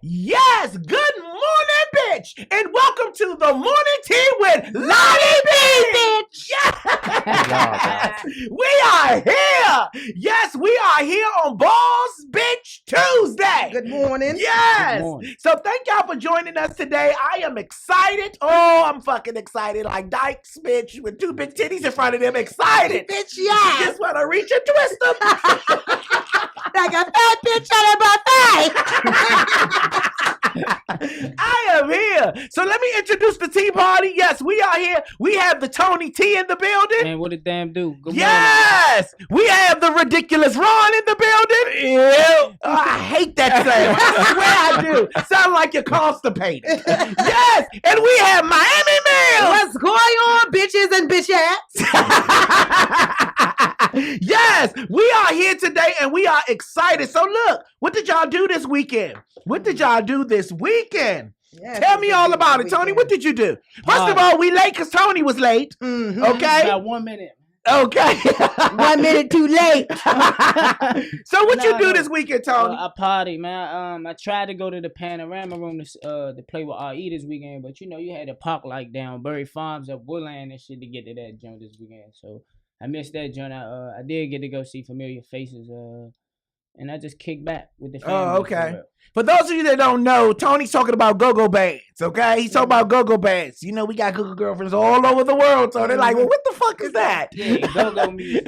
Yes, good morning, bitch, and welcome to the morning tea with Lonnie Bee, bitch. Yes, we are here. Yes, we are here on Balls Bitch Tuesday. Good morning. Yes. Good morning. So thank y'all for joining us today. I am excited. Oh, I'm fucking excited. Like Dykes, bitch, with two big titties in front of them. Excited. Bitch, yeah. Just want to reach and twist them. Like a fat bitch at a buffet. I am here. So let me introduce the tea party. Yes, we are here. We have the Tony T in the building. Man, what a damn do. Good Yes, we have the ridiculous Ron in the building. Oh, I hate that sound. I swear I do. Sound like you're constipated. Yes, and we have Miami Mill. What's going on, bitches and bitchettes? Yes, we are here today and we are excited. So look, what did y'all do this weekend? What did y'all do this weekend? Yes, Tell me all about it, Tony. What did you do? First of all, we late because Tony was late. Mm-hmm. Okay. About 1 minute. Okay. 1 minute too late. So what you do this weekend, Tony? I party, man. I tried to go to the panorama room to play with RE this weekend, but you know you had to park like down Bury Farms up Woodland and shit to get to that joint this weekend. So I missed that joint. I did get to go see familiar faces. And I just kicked back with the family. Oh, okay. For those of you that don't know, Tony's talking about go-go bands, okay? He's talking about go-go bands. You know, we got go-go girlfriends all over the world, so they're like, well, what the fuck is that? Yeah, go-go music.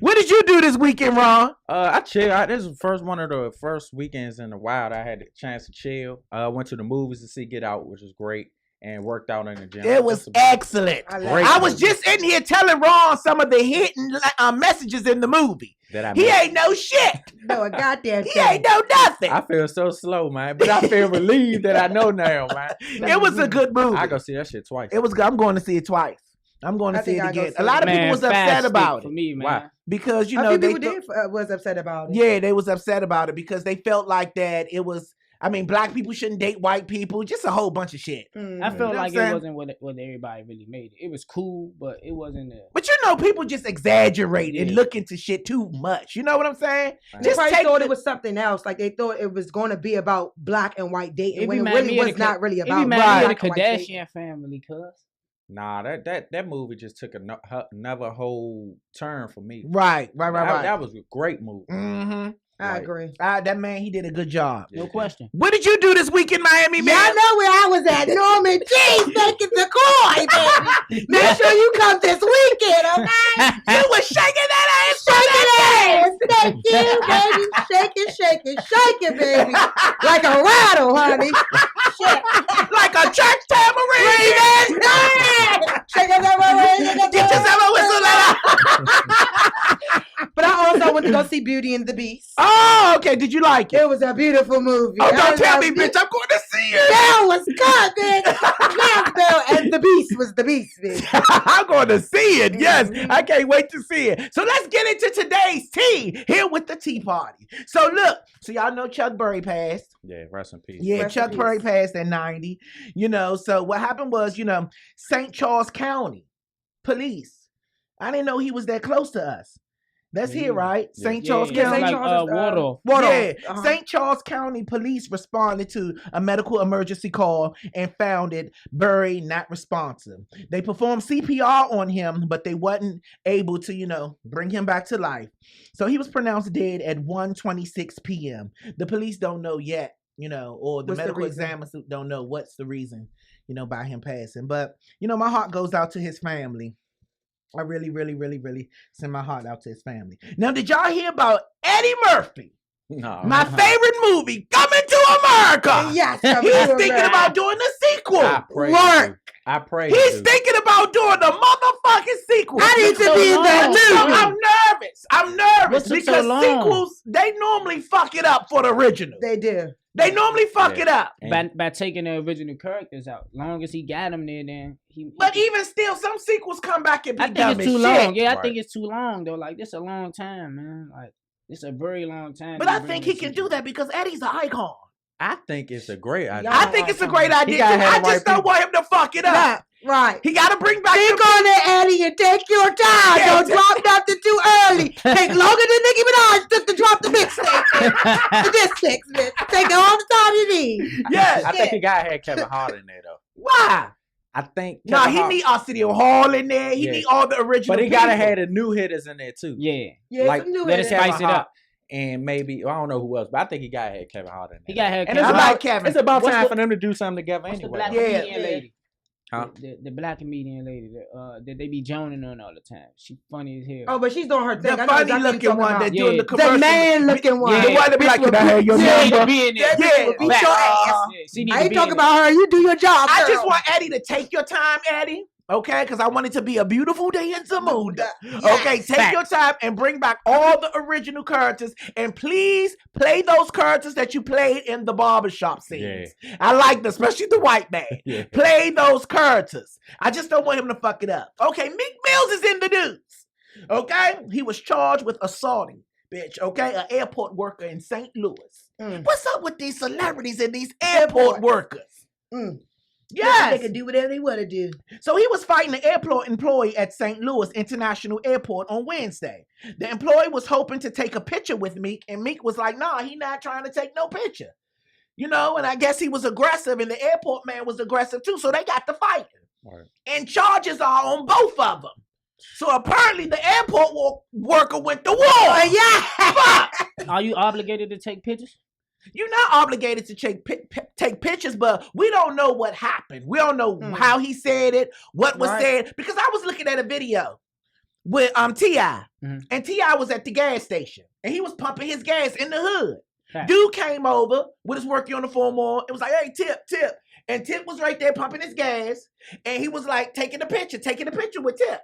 What did you do this weekend, Ron? I chill. This is one of the first weekends in a while that I had the chance to chill. I went to the movies to see Get Out, which was great, and worked out in the gym. It was excellent. I was just in here telling Ron some of the hidden messages in the movie. He ain't no shit. No, a goddamn He ain't know nothing. I feel so slow, man, but I feel relieved that I know now, man. It was a good movie. I go see that shit twice. It was good. I'm going to see it twice. I'm going to see it again. A lot of people was upset about it. For me, man. Why? Because, you A know, few people was upset about it. Yeah, they was upset about it because they felt like that it was, I mean, black people shouldn't date white people. Just a whole bunch of shit. Mm-hmm. I felt like saying? it wasn't what everybody really made it. It was cool, but it wasn't. But you know, people just exaggerate and Yeah. look into shit too much. You know what I'm saying? Right. They Just probably take thought the- it was something else. Like they thought it was going to be about black and white dating It when it reminded really me of was the not really It about reminded black me of and the white dating. Kardashian family, cuz. Nah, that movie just took another whole turn for me. Right. That was a great movie. Mm-hmm. I Like, agree. That man, he did a good job. No Yeah. question. What did you do this week in Miami, man? Y'all know where I was at. Norman G's making the coin, baby. Make sure you come this weekend, okay? You was shaking that ass. Shake it, baby. Shake it, baby. Like a rattle, honey. Shake Like a church tambourine. Shake it, Get yourself a whistle out. But I also went to go see Beauty and the Beast. Oh, okay. Did you like it? It was a beautiful movie. Oh, don't tell me, bitch. I'm going to see it. Belle was good, bitch. Yes, Belle. And the Beast was the Beast, bitch. I'm going to see it. Yes, I can't wait to see it. So let's get into today's tea here with the tea party. So look, so y'all know Chuck Berry passed. Yeah, rest in peace. Yeah, Rest in Chuck peace. Berry passed at 90. You know, so what happened was, you know, St. Charles County police. I didn't know he was that close to us. That's here, right? Yeah. St. Charles Yeah, County. St. Like, Charles is, Waldorf. Yeah, Uh-huh. St. Charles County police responded to a medical emergency call and found it Berry not responsive. They performed CPR on him, but they wasn't able to, you know, bring him back to life. So he was pronounced dead at 1:26 p.m. The police don't know yet, you know, or the What's the medical reason? examiners don't know what's the reason, you know, by him passing. But, you know, my heart goes out to his family. I really, really, really, really send my heart out to his family. Now, did y'all hear about Eddie Murphy? No. My favorite movie, Coming to America. Yes, He's thinking about doing the sequel. I pray. Work. I pray. He's thinking about doing the motherfucking sequel. I need to So be in that long. movie. I'm nervous What's took so because long? sequels, they normally fuck it up for the original. They do. They normally fuck Yeah. it up. By taking the original characters out. Long as he got them there, then he. But even still, some sequels come back and be I think dumb it's as too shit. long. Yeah, I Right. think it's too long though. Like this a long time, man. Like this a very long time. But to I bring think he this can sequel. do that because Eddie's an icon. I think it's a great idea. I think it's a great idea. He gotta Too. have I the right just don't people. want him to fuck it up. Right. He got to bring back Think the on it, Eddie, and take your time. Yeah. Don't drop nothing too early. Take longer than Nicki Minaj took to drop the mixtape. Just text, bitch. Take all the time you need. Yes. I think he gotta have Kevin Hart in there though. Why? I think. No, Kevin he Hart- need Arsenio Hall in there. He Yeah. need all the original. but he gotta people. have the new hitters in there too. Yeah. Yeah, Like, some new let us hitters. spice it up. And maybe I don't know who else, but I think he gotta have Kevin Hart in there. He got And Kevin it's I Hart. like about Kevin. It's about What's time the- for them to do something together What's the anyway. black Yeah. comedian lady? Huh? The black comedian lady that they be joning on all the time. She funny as hell. Oh, but she's doing her thing. The I know funny exactly what you're looking talking one about. that doing Yeah. the commercial. The man looking one. Yeah. The one that be like, can I have your She need to number? be in there. Yeah. Beat your ass. Yeah, she need I to ain't be talking in there. about her. You do your job. I girl. just want Eddie to take your time, Eddie. Okay, because I want it to be a beautiful day in Zamunda. Yes. Okay, take your time and bring back all the original characters, and please play those characters that you played in the barbershop scenes. I like them, especially the white man. Yeah. Play those characters. I just don't want him to fuck it up. Okay, Meek Mills is in the news. Okay, he was charged with assaulting, bitch. Okay, an airport worker in St. Louis. What's up with these celebrities and these airport workers? Yes. They can do whatever they want to do. So he was fighting the airport employee at St. Louis International Airport on Wednesday. The employee was hoping to take a picture with Meek, and Meek was like, nah, he not trying to take no picture. You know, and I guess he was aggressive, and the airport man was aggressive too, so they got to fighting. Right. And charges are on both of them. So apparently the airport worker went to war. Yeah. Fuck. Are you obligated to take pictures? You're not obligated to take pictures, but we don't know what happened. We don't know how he said it, what was said. Because I was looking at a video with T.I. And T.I. was at the gas station. And he was pumping his gas in the hood. Okay. Dude came over with his work uniform on. It was like, hey, Tip. And Tip was right there pumping his gas. And he was like taking a picture with Tip.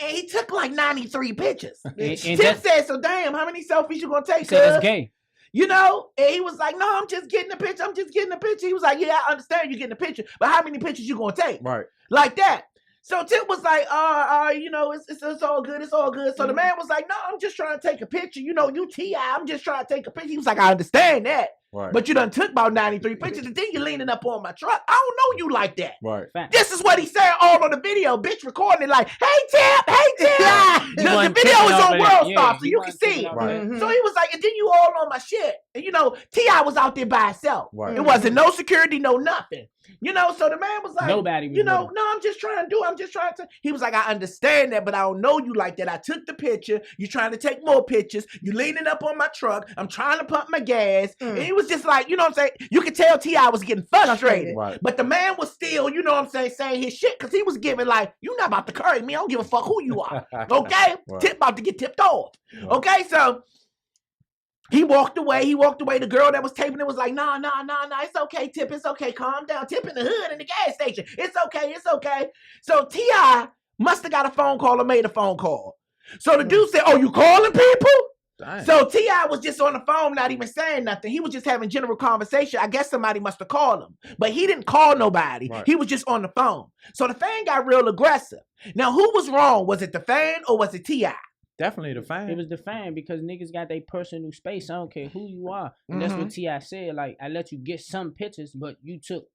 And he took like 93 pictures. And Tip said, so damn, how many selfies you gonna take? He said it's cuz?" gay. You know, and he was like, no, I'm just getting a picture. He was like, yeah, I understand you getting a picture, but how many pictures you gonna take? Right. Like that. So Tip was like, you know, it's all good. It's all good. So the man was like, no, I'm just trying to take a picture. You know, you T.I., I'm just trying to take a picture. He was like, I understand that. Right. But you done took about 93 pictures, and then you're leaning up on my truck. I don't know you like that. Right. This is what he said all on the video. Bitch recording it like, hey, Tip. The wasn't video tripping is off on of World that. Star, Yeah, so he you can wasn't see tripping it. off of Right. that. So he was like, and then you all on my shit. And you know, T.I. was out there by himself. Right. It wasn't no security, no nothing. You know, so the man was like, Nobody was you know, with him. no, I'm just trying to. He was like, I understand that, but I don't know you like that. I took the picture. You trying to take more pictures. You leaning up on my truck. I'm trying to pump my gas. And he was just like, you know what I'm saying? You could tell T.I. was getting frustrated. Right. But the man was still, you know what I'm saying his shit, because he was giving like, you not about to curry me. I don't give a fuck who you are. Okay? Right. Tip about to get tipped off. Right. Okay, so he walked away. The girl that was taping it was like, nah, it's okay, Tip. It's okay. Calm down. Tip in the hood in the gas station. It's okay. So T.I. must have got a phone call or made a phone call. So the dude said, oh, you calling people? Dang. So T.I. was just on the phone, not even saying nothing. He was just having general conversation. I guess somebody must have called him. But he didn't call nobody. Right. He was just on the phone. So the fan got real aggressive. Now, who was wrong? Was it the fan or was it T.I.? Definitely the fan. It was the fan because niggas got their personal space. I don't care who you are. And that's what T.I. said. Like, I let you get some pictures, but you took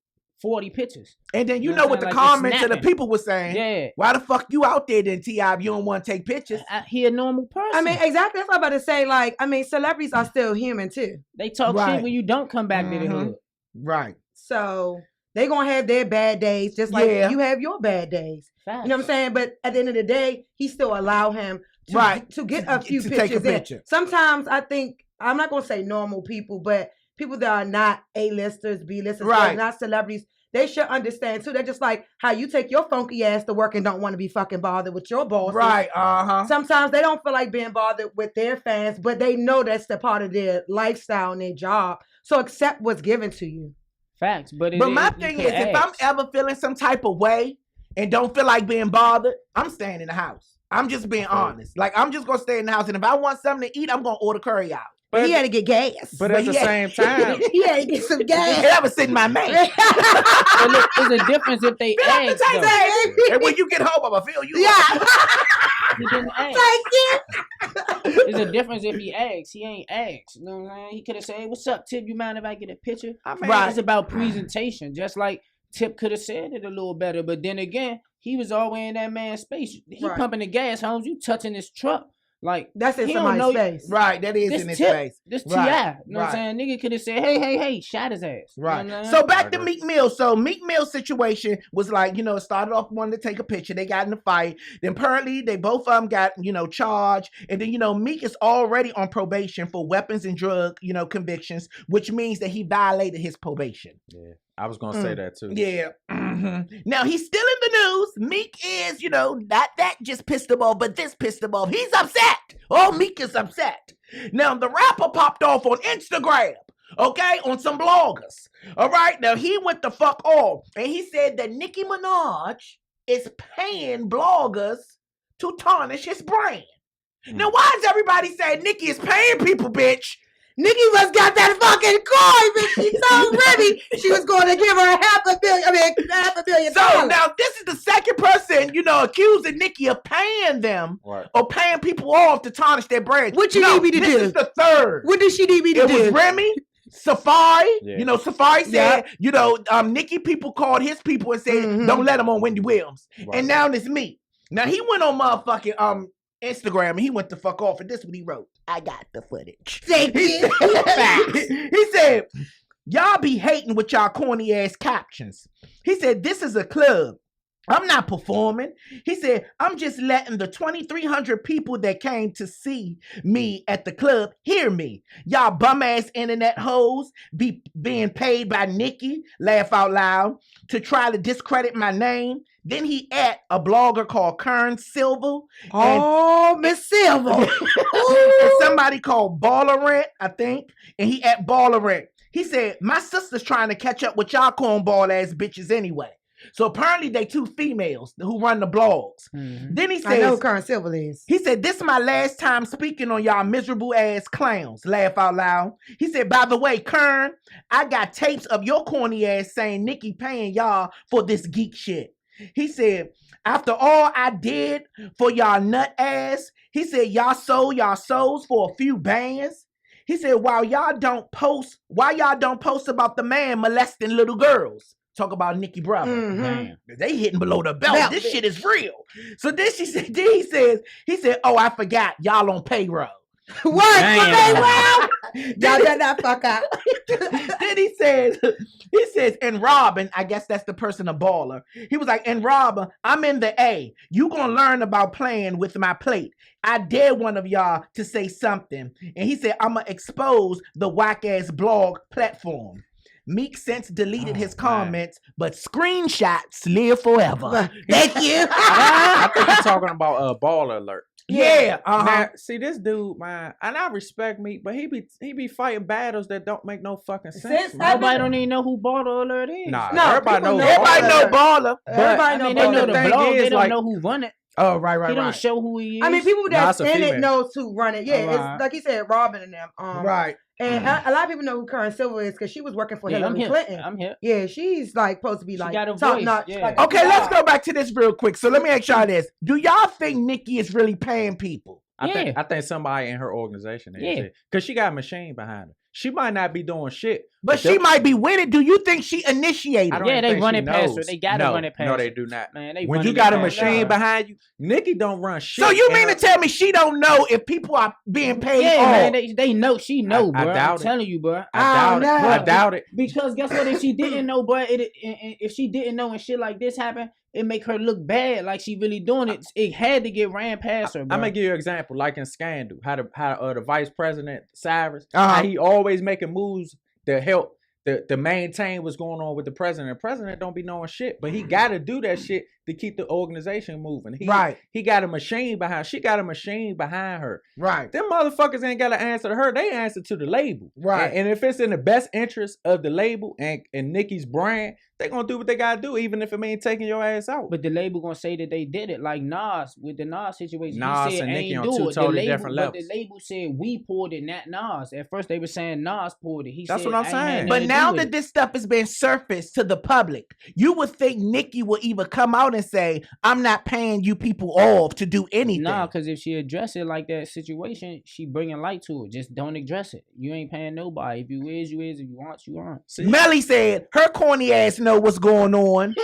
40 pictures. And then you You know know what what the I'm saying? Like, comments it's of the snapping. people were saying? Yeah. Why the fuck you out there then, T.I., if you don't want to take pictures? He a normal person. I mean, exactly. That's what I'm about to say. Like, I mean, celebrities are still human too. They talk Right. shit when you don't come back to the Mhm. hood. Right. So they gonna have their bad days, just like Yeah. you have your bad days. Facts. You know what I'm saying? But at the end of the day, he still allow him to, Right. to get a few To pictures take a in. picture. Sometimes I think, I'm not gonna say normal people, but people that are not A-listers, B-listers, Right. not celebrities, they should understand too. They're just like how you take your funky ass to work and don't want to be fucking bothered with your boss. Right. Uh-huh. Sometimes they don't feel like being bothered with their fans, but they know that's the part of their lifestyle and their job. So accept what's given to you. Facts. But My thing is, if I'm ever feeling some type of way and don't feel like being bothered, I'm staying in the house. I'm just being honest. Like, I'm just going to stay in the house. And if I want something to eat, I'm going to order curry out. But he had to get gas. But at the same time, he had to get some gas. That was in my man. But look, there's a difference if they Fill up the ask. tank, though. baby. And when you get home, I'm going to feel you. Yeah. He didn't ask. Thank you. There's a difference if he asks. He ain't asked. You know what I'm saying? He could have said, hey, what's up, Tip? You mind if I get a picture? I mean, Right. It's about presentation. Just like Tip could have said it a little better. But then again, he was always in that man's space. He Right. pumping the gas, Holmes. You touching his truck. Like That's in he don't somebody's know- face. Right, that is This in his tip, face. this Right, T.I. You know what right. I'm saying? Nigga could have said, hey, shot his ass. You know Right. what I'm saying? So back I to agree. Meek Mill. So Meek Mill's situation was like, it started off wanting to take a picture. They got in a fight. Then apparently they both of them got, charged. And then, Meek is already on probation for weapons and drug, convictions, which means that he violated his probation. Yeah, I was gonna say that too. Yeah. Now he's still in the news. Meek is, not that just pissed him off, but this pissed him off. He's upset. Oh, Meek is upset. Now the rapper popped off on Instagram, okay, on some bloggers. All right. Now he went the fuck off, and he said that Nicki Minaj is paying bloggers to tarnish his brand. Now, why is everybody saying Nicki is paying people, bitch? Nicki must got that fucking coin, bitch. She told Remy she was going to give her $500 million. So now this is the second person, accusing Nicki of paying them Right. or paying people off to tarnish their brand. What you need me to this do? is the third. What did she need me to It do? was Remy, Safari. Yeah. Safari said, Nicki people called his people and said, Mhm. don't let him on Wendy Williams. Right. And now it's me. Now he went on motherfucking Instagram and he went the fuck off, and this is what he wrote. I got the footage. Thank He you. he said, y'all be hating with y'all corny ass captions. He said, this is a club. I'm not performing. He said, I'm just letting the 2,300 people that came to see me at the club hear me. Y'all bum ass internet hoes be being paid by Nicki, laugh out loud, to try to discredit my name. Then he at a blogger called Kern Silver. Oh, Miss Silver. And somebody called Baller Rent, I think. And he at Baller Rent. He said, my sister's trying to catch up with y'all cornball ass bitches anyway. So apparently they two females who run the blogs. Mhm. Then he I know who says, Karen Silver is. he said, this is my last time speaking on y'all miserable ass clowns. Laugh out loud. He said, by the way, Kern, I got tapes of your corny ass saying Nicki paying y'all for this geek shit. He said, after all I did for y'all nut ass, he said, y'all sold y'all souls for a few bands. He said, why y'all don't post about the man molesting little girls? Talk about Nicki brother. Mhm. Damn. They hitting below the belt. Belt, This bitch. shit is real. So then he said, oh, I forgot. Y'all on payroll. What? Damn. Y'all done that fuck out. Then he says, and Robin, I guess that's the person, a baller. He was like, and Robin, I'm in the A. You gonna learn about playing with my plate. I dare one of y'all to say something. And he said, I'm gonna expose the whack ass blog platform. Meek since deleted his comments, but screenshots live forever. Thank you. I think you're talking about Baller Alert. Yeah. Now, see this dude, man, and I respect Meek, but he be fighting battles that don't make no fucking sense. Sense, man. Nobody don't even know who Baller Alert is. Nah, No, everybody people knows. know Everybody know Baller. baller. Everybody I know mean, they Baller. know the thing blog. is, They don't like- know who run it. Oh, right. He don't show who he is. I mean, people Nah, that's it's a in it female. knows who run it. Yeah, Alright. it's like he said, Robin and them. Right. And a lot of people know who Karen Silver is because she was working for Yeah, I'm Hillary here. Clinton. I'm here. Yeah, she's like supposed to be She like got a top voice, notch. yeah. Like, Okay, let's go back to this real quick. So let me ask y'all this. Do y'all think Nicki is really paying people? I think Yeah. somebody in her organization is. Yeah. Because she got a machine behind her. She might not be doing shit. But she them- might be winning. Do you think she initiated? I it? don't Yeah, even they think run she it past her. knows. They gotta No, run it past No, they her. do not. Man, they When run you it got a past her. machine behind you, Nicki don't run shit. So you in mean her- to tell me she don't know if people are being paid Yeah, off? man, they know. She know, I bro. doubt I'm it. telling you, bro. I don't know. I doubt it. Because guess what? If she didn't know, bro, if she didn't know and shit like this happened, it make her look bad, like she really doing it. It had to get ran past her, bro. I'm gonna give you an example, like in Scandal, how the vice president Cyrus, Uh-huh. how he always making moves to help to maintain what's going on with the president. The president don't be knowing shit, but he got to do that shit to keep the organization moving. Right. He got a machine behind. She got a machine behind her. Right. Them motherfuckers ain't got to answer to her. They answer to the label. Right. And if it's in the best interest of the label and Nicki's brand, they gonna do what they gotta do, even if it mean taking your ass out. But the label gonna say that they did it, like Nas with the Nas situation. Nas He said and Nicki ain't on do two it. totally the label, different but levels. the label said we pulled it, not Nas. At first they were saying Nas pulled it. He That's said, what I'm "I ain't had saying." But nothing to now do with that it." this stuff has been surfaced to the public, you would think Nicki will either come out and say, I'm not paying you people off to do anything. Nah, because if she address it like that situation, she bringing light to it. Just don't address it. You ain't paying nobody. If you is, you is. If you want, you want. Melly said her corny ass know what's going on.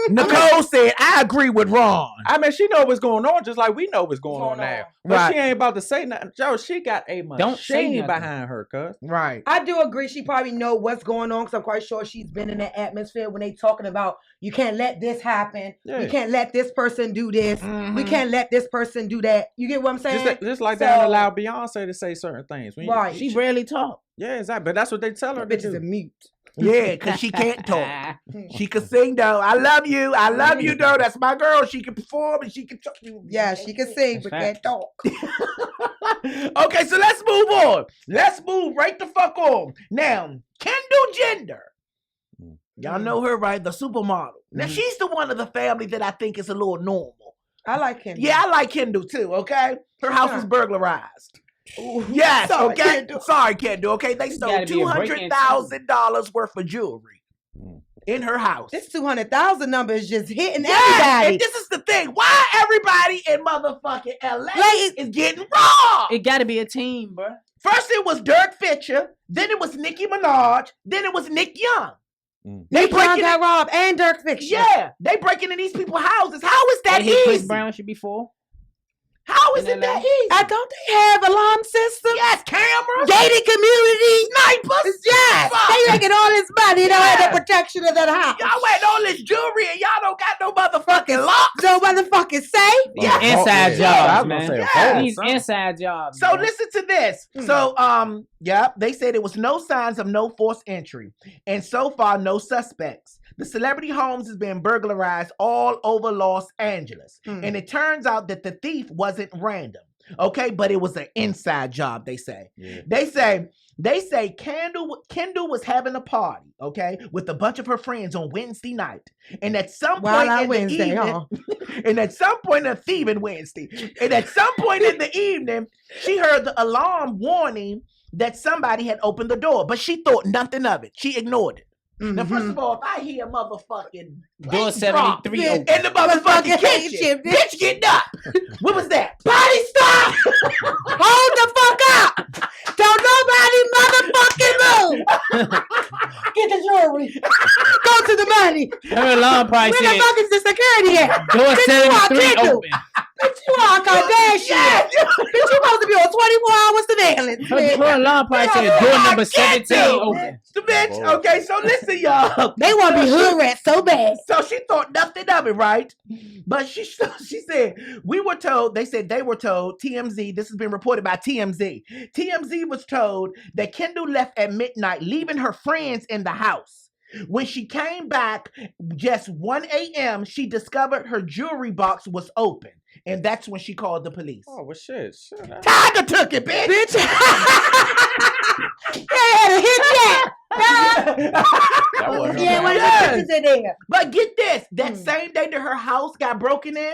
Nicole said, I agree with Ron. I mean, she know what's going on, just like we know what's going on now. But Right. she ain't about to say nothing. Joe, she got a machine behind her, cuz. Right. I do agree. She probably know what's going on because I'm quite sure she's been in that atmosphere when they talking about you can't let this happen. Yeah. You can't let this person do this. Mhm. We can't let this person do that. You get what I'm saying? Just like they don't allow Beyonce to say certain things. Right. She rarely talk. Yeah, exactly. But that's what they tell her to Bitch is a do. mute. Yeah, because she can't talk. She can sing though. I love you. I love you though. That's my girl. She can perform and she can talk. Yeah, she can sing, but can't talk. Okay, so let's move on. Let's move right the fuck on. Now, Kendall Jenner. Y'all know her, right? The supermodel. Now, she's the one of the family that I think is a little normal. I like him. Yeah, I like Kendall too, okay? Her house was burglarized. Ooh. Yes, Sorry, okay? Kendall. Sorry, Kendall, okay? They stole gotta be a break-in $200,000 worth of jewelry in her house. This 200,000 number is just hitting Yes, everybody. and this is the thing. Why everybody in motherfucking LA Like, is getting robbed? It got to be a team, bro. First it was Dirk Fisher, then it was Nicki Minaj, then it was Nick Young. They Nick Young breaking got in, robbed and Dirk Fisher. yeah, they breaking in these people's houses. How is that They hit Chris easy? Brown should be full. How is in it that LA? easy? Don't they have alarm systems? Yes, cameras, Gated community. snipers. Yes. Fuck. They making all this money. They don't have Yeah. the protection of that house. Y'all wearing all this jewelry and y'all don't got no motherfucking locks. No motherfucking safe. Yeah. Inside I jobs, was man. gonna say, Yeah. These inside jobs. So bro. listen to this. So they said it was no signs of no forced entry, and so far no suspects. The celebrity homes has been burglarized all over Los Angeles, and it turns out that the thief wasn't random. Okay, but it was an inside job. They say. Yeah. They say Kendall was having a party, okay, with a bunch of her friends on Wednesday night, and at some point in the evening, and at some point in thieving Wednesday, and at some point in the evening, she heard the alarm warning that somebody had opened the door, but she thought nothing of it. She ignored it. Now, first of all, if I hear motherfucking Door 73 open. in the motherfucking kitchen, bitch, get up. What was that? Body stop. Hold the fuck up. Don't nobody motherfucking move. Get the jewelry. Go to the money. Her alarm probably Where the said fuck is the security at? door Bitch, you are 73 Kendall. open. Bitch, you are Kardashian. Yes. Bitch, you supposed to be on 24-hour surveillance. Her alarm probably said door number 17 open. The bitch. Okay, so listen, y'all. They want to be hood rats so bad. So she thought nothing of it, right? But she said, we were told, they said they were told, TMZ, this has been reported by TMZ. TMZ was told that Kendall left at midnight, leaving her friends in the house. When she came back, just 1 a.m., she discovered her jewelry box was open. And that's when she called the police. Oh, well, shit. Tiger took it, bitch. Bitch. They had a hit that. That wasn't Yeah, her one of Yes. the pictures in there. But get this, that same day that her house got broken in,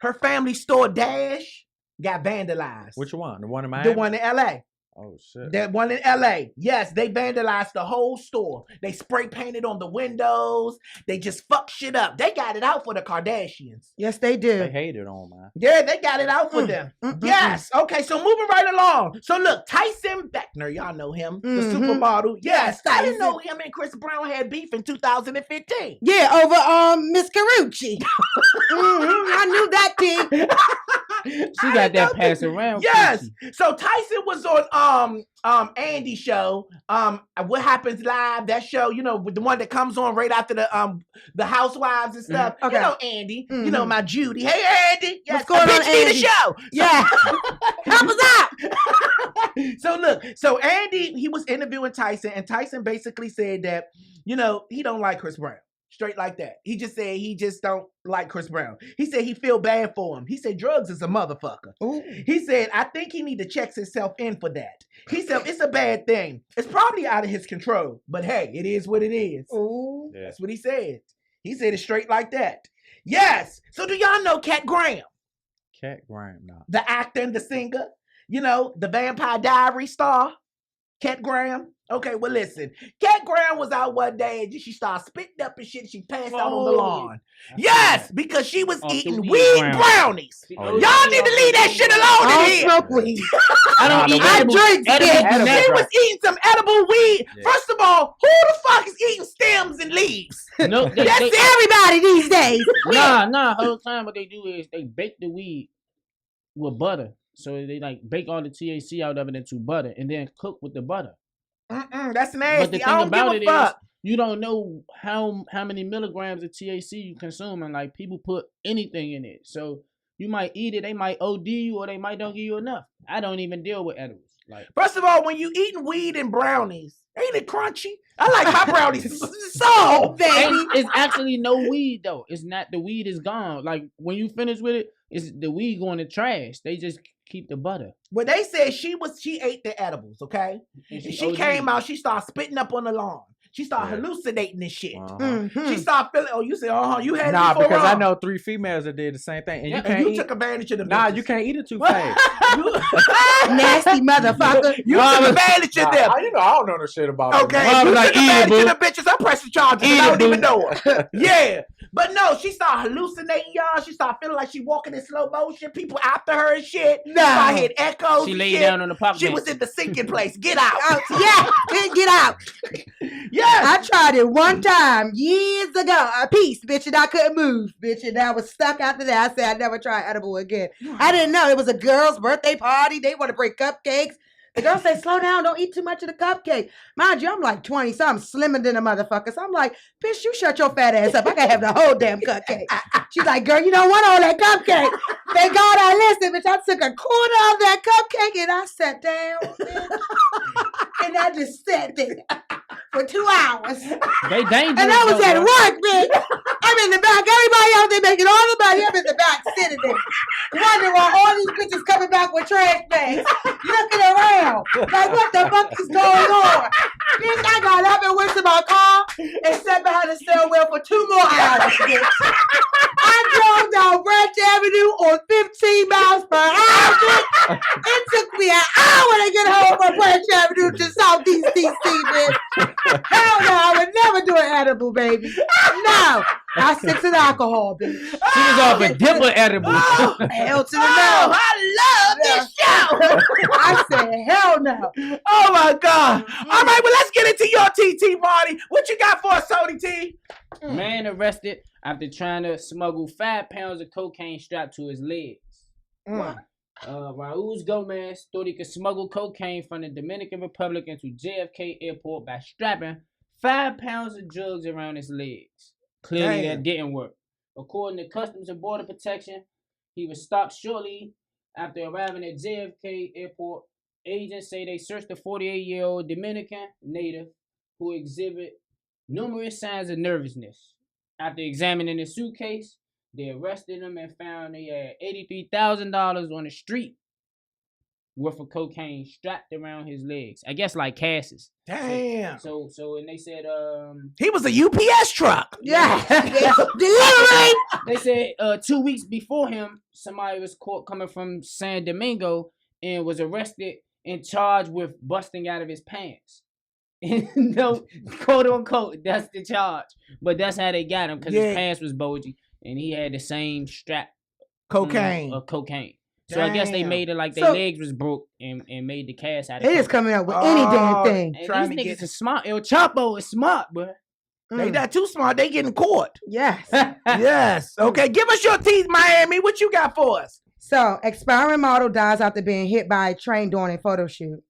her family store Dash got vandalized. Which one? The one in Miami? The one in LA. Oh, shit. That one in LA. Yes, they vandalized the whole store. They spray painted on the windows. They just fucked shit up. They got it out for the Kardashians. Yes, they They did. hated on, man. Yeah, they got it out for them. Yes. Okay, so moving right along. So look, Tyson Beckner, y'all know him, the supermodel. Yes, I didn't know him and Chris Brown had beef in 2015. Yeah, over Miss Carucci. I knew that thing. She got that pass around. Yes. So Tyson was on Andy's show. What Happens Live, that show, you know, with the one that comes on right after the Housewives and stuff. Okay. You know Andy. You know my Judy. Hey Andy. Yes, What's going on, bitch, need Andy? the show. Yeah. Help us out. So look, so Andy, he was interviewing Tyson, and Tyson basically said that, you know, he don't like Chris Brown. Straight like that. He just said he just don't like Chris Brown. He said he feel bad for him. He said drugs is a motherfucker. Ooh. He said, I think he need to check himself in for that. He said, it's a bad thing. It's probably out of his control. But hey, it is what it is. Ooh. Yeah. That's what he said. He said it straight like that. Yes. So do y'all know Cat Graham? Cat Graham, no. The actor and the singer? You know, the Vampire Diary star? Cat Graham? Okay, well listen. Cat Graham was out one day and she started spitting up and shit. She passed out on the lawn. Yes, because she was eating weed brownies. Y'all need to leave that shit alone in here. I don't smoke weed. I don't eat I drink edible. She was eating some edible weed. Yeah. First of all, who the fuck is eating stems and leaves? No, that's everybody these days. Nah. Whole time what they do is they bake the weed with butter. So they like bake all the THC out of it into butter and then cook with the butter. That's nasty. But the thing about it is, you don't know how many milligrams of THC you consume, and like people put anything in it. So you might eat it, they might OD you, or they might don't give you enough. I don't even deal with edibles. Like, first of all, when you eating weed and brownies, ain't it crunchy? I like my brownies so baby. It's actually no weed though. It's not, the weed is gone. Like when you finish with it, it's the weed going to trash. They just keep the butter. Well, they said she ate the edibles, okay? And she came out, she started spitting up on the lawn. She started hallucinating this shit. She started feeling, you said, you had it before. Because I know 3 females that did the same thing. And you can't took advantage of them. Nah, you can't eat it too fast. Nasty motherfucker. You took advantage of them. I don't know the shit about it. Okay, you took advantage of the bitches. I'm pressing charges. I don't even know her. Yeah. But no, she started hallucinating, y'all. She started feeling like she walking in slow motion. People after her and shit. I heard echoes. She laid down on the park. She was in the sinking place. Get out. Get out. Yes. I tried it one time years ago. A piece, bitch, and I couldn't move, bitch, and I was stuck after that. I said I'd never try edible again. I didn't know. It was a girl's birthday party. They want to break cupcakes. The girl said, slow down, don't eat too much of the cupcake. Mind you, I'm like 20, so I'm slimmer than a motherfucker. So I'm like, bitch, you shut your fat ass up. I gotta have the whole damn cupcake. She's like, girl, you don't want all that cupcake. Thank God I listened, bitch. I took a quarter of that cupcake and I sat down, bitch. And I just sat there for 2 hours. They dangerous. And I was at work, bitch. I'm in the back. Everybody out there making all the money. I'm in the back sitting there. Wondering why all these bitches coming back with trash bags. Looking around. Like, what the fuck is going on? Bitch, I got up and went to my car and sat behind the steering wheel for 2 more hours, bitch. I drove down Branch Avenue on 15 miles per hour, bitch. It took me an hour to get home from Branch Avenue to Southeast DC, bitch. Hell no, I would never do an edible, baby. No. I stick to the alcohol, bitch. She was off a dipper edible. Hell to the no. I love this show. I said, hell no. Oh my God. All right, well, let's get into your TT party. What you got for us, Tony T? Man arrested after trying to smuggle 5 pounds of cocaine strapped to his legs. Raul Gomez thought he could smuggle cocaine from the Dominican Republic into JFK Airport by strapping 5 pounds of drugs around his legs. Clearly, that didn't work. According to Customs and Border Protection, he was stopped shortly after arriving at JFK Airport. Agents say they searched the 48-year-old Dominican native who exhibit numerous signs of nervousness. After examining his suitcase, they arrested him and found he had $83,000 on the street worth of cocaine strapped around his legs. I guess like Cass's. Damn. So and they said he was a UPS truck. Yeah. Delivery. They said 2 weeks before him, somebody was caught coming from San Domingo and was arrested and charged with busting out of his pants. No, quote unquote, that's the charge. But that's how they got him, because his pants was bulgy and he had the same strap cocaine. Of cocaine. So I guess they made it like their legs was broke and made the cast out of it. They just coming up with any damn thing. And these niggas are smart. El Chapo is smart, bro. They not too smart. They getting caught. Yes. Yes. Okay, give us your teeth, Miami. What you got for us? So, expiring model dies after being hit by a train during a photo shoot.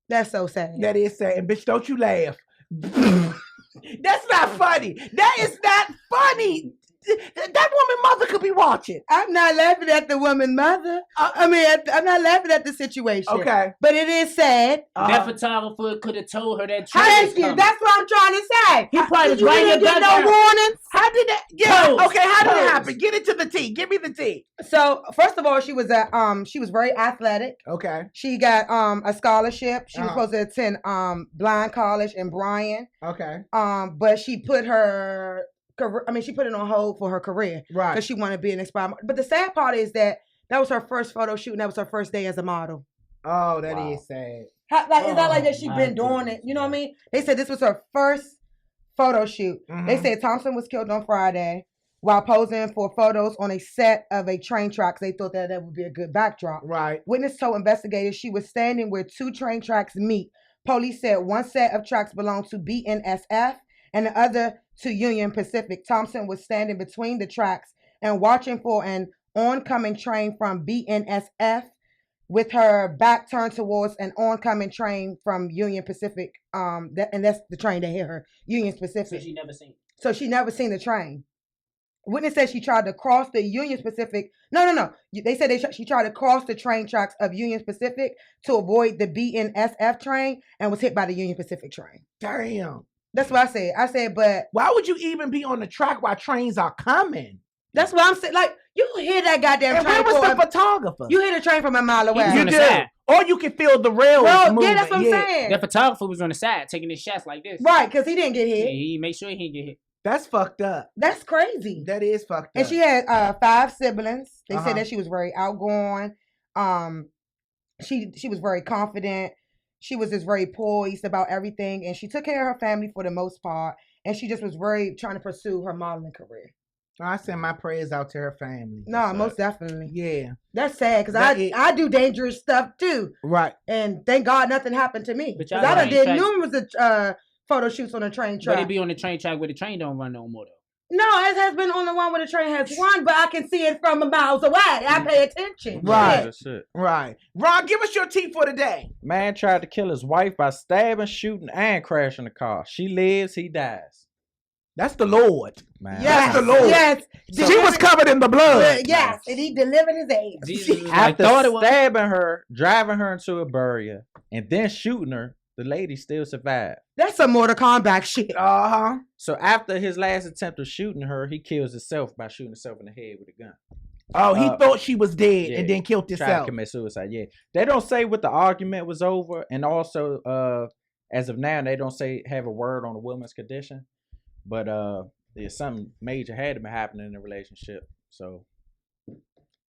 That's so sad. That is sad. And bitch, don't you laugh. That's not funny. That is not funny. That woman mother could be watching. I'm not laughing at the woman mother. I'm not laughing at the situation. Okay. But it is sad. That photographer could have told her that. Thank you. That's what I'm trying to say. He probably was you didn't get no warnings. How did that? Yeah. Okay. How did it happen? Get into the tea. Give me the tea. So first of all, she was very athletic. Okay. She got a scholarship. She was supposed to attend Blind College in Bryan. Okay. But she put her. She put it on hold for her career, right? Because she wanted to be an expired model. But the sad part is that was her first photo shoot, and that was her first day as a model. Oh, that is sad. It's not like that she my been doing goodness, it. You know what I man. mean? They said this was her first photo shoot. Mhm. They said Thompson was killed on Friday while posing for photos on a set of a train tracks. They thought that would be a good backdrop. Right. Witness told investigators she was standing where two train tracks meet. Police said one set of tracks belonged to BNSF and the other to Union Pacific. Thompson was standing between the tracks and watching for an oncoming train from BNSF with her back turned towards an oncoming train from Union Pacific. And that's the train that hit her, Union Pacific. So she never seen. So she never seen the train. Witness said she tried to cross the Union Pacific. No. They said she tried to cross the train tracks of Union Pacific to avoid the BNSF train and was hit by the Union Pacific train. Damn. That's what I said. I said, but Why would you even be on the track while trains are coming? that's what I'm saying. Like, you hear that goddamn And train. where was the photographer? You hear the train from a mile away. was You on the do. side. Or you can feel the rails Bro, moving. yeah, that's what I'm saying. The photographer was on the side taking his shots like this. Right, because he didn't get Yeah, hit. he made sure he didn't get hit. That's fucked up. That's crazy. That is fucked up. And she had 5 siblings. They Uh-huh. said that she was very outgoing. She was very confident. She was just very poised about everything, and she took care of her family for the most part. And she just was very trying to pursue her modeling career. I send my prayers out to her family. No, most definitely. Yeah. That's sad because That is- I do dangerous stuff too, Right. and thank God nothing happened to me. But Because y'all I done train did tracks- numerous photo shoots on a train But track. it be on the train track where the train don't run no more though. No, it has been on the one where the train has run, but I can see it from miles away. I pay attention. Right. That's it. Right. Ron, give us your tea for the day. Man tried to kill his wife by stabbing, shooting, and crashing the car. She lives, he dies. That's the Lord. Man, Yes, That's the Lord. yes. She was covered in the blood. Yes, and he delivered his age. Jesus was like, after thought it was. stabbing her, driving her into a burial, and then shooting her, the lady still survived. That's some Mortal Kombat shit. Uh-huh. So after his last attempt of shooting her, he kills himself by shooting himself in the head with a gun. Oh, he thought she was dead yeah. and then killed Tried to himself. commit suicide. Yeah, they don't say what the argument was over, and also, as of now, they don't have a word on the woman's condition. But yeah, something major had to be happening in the relationship. So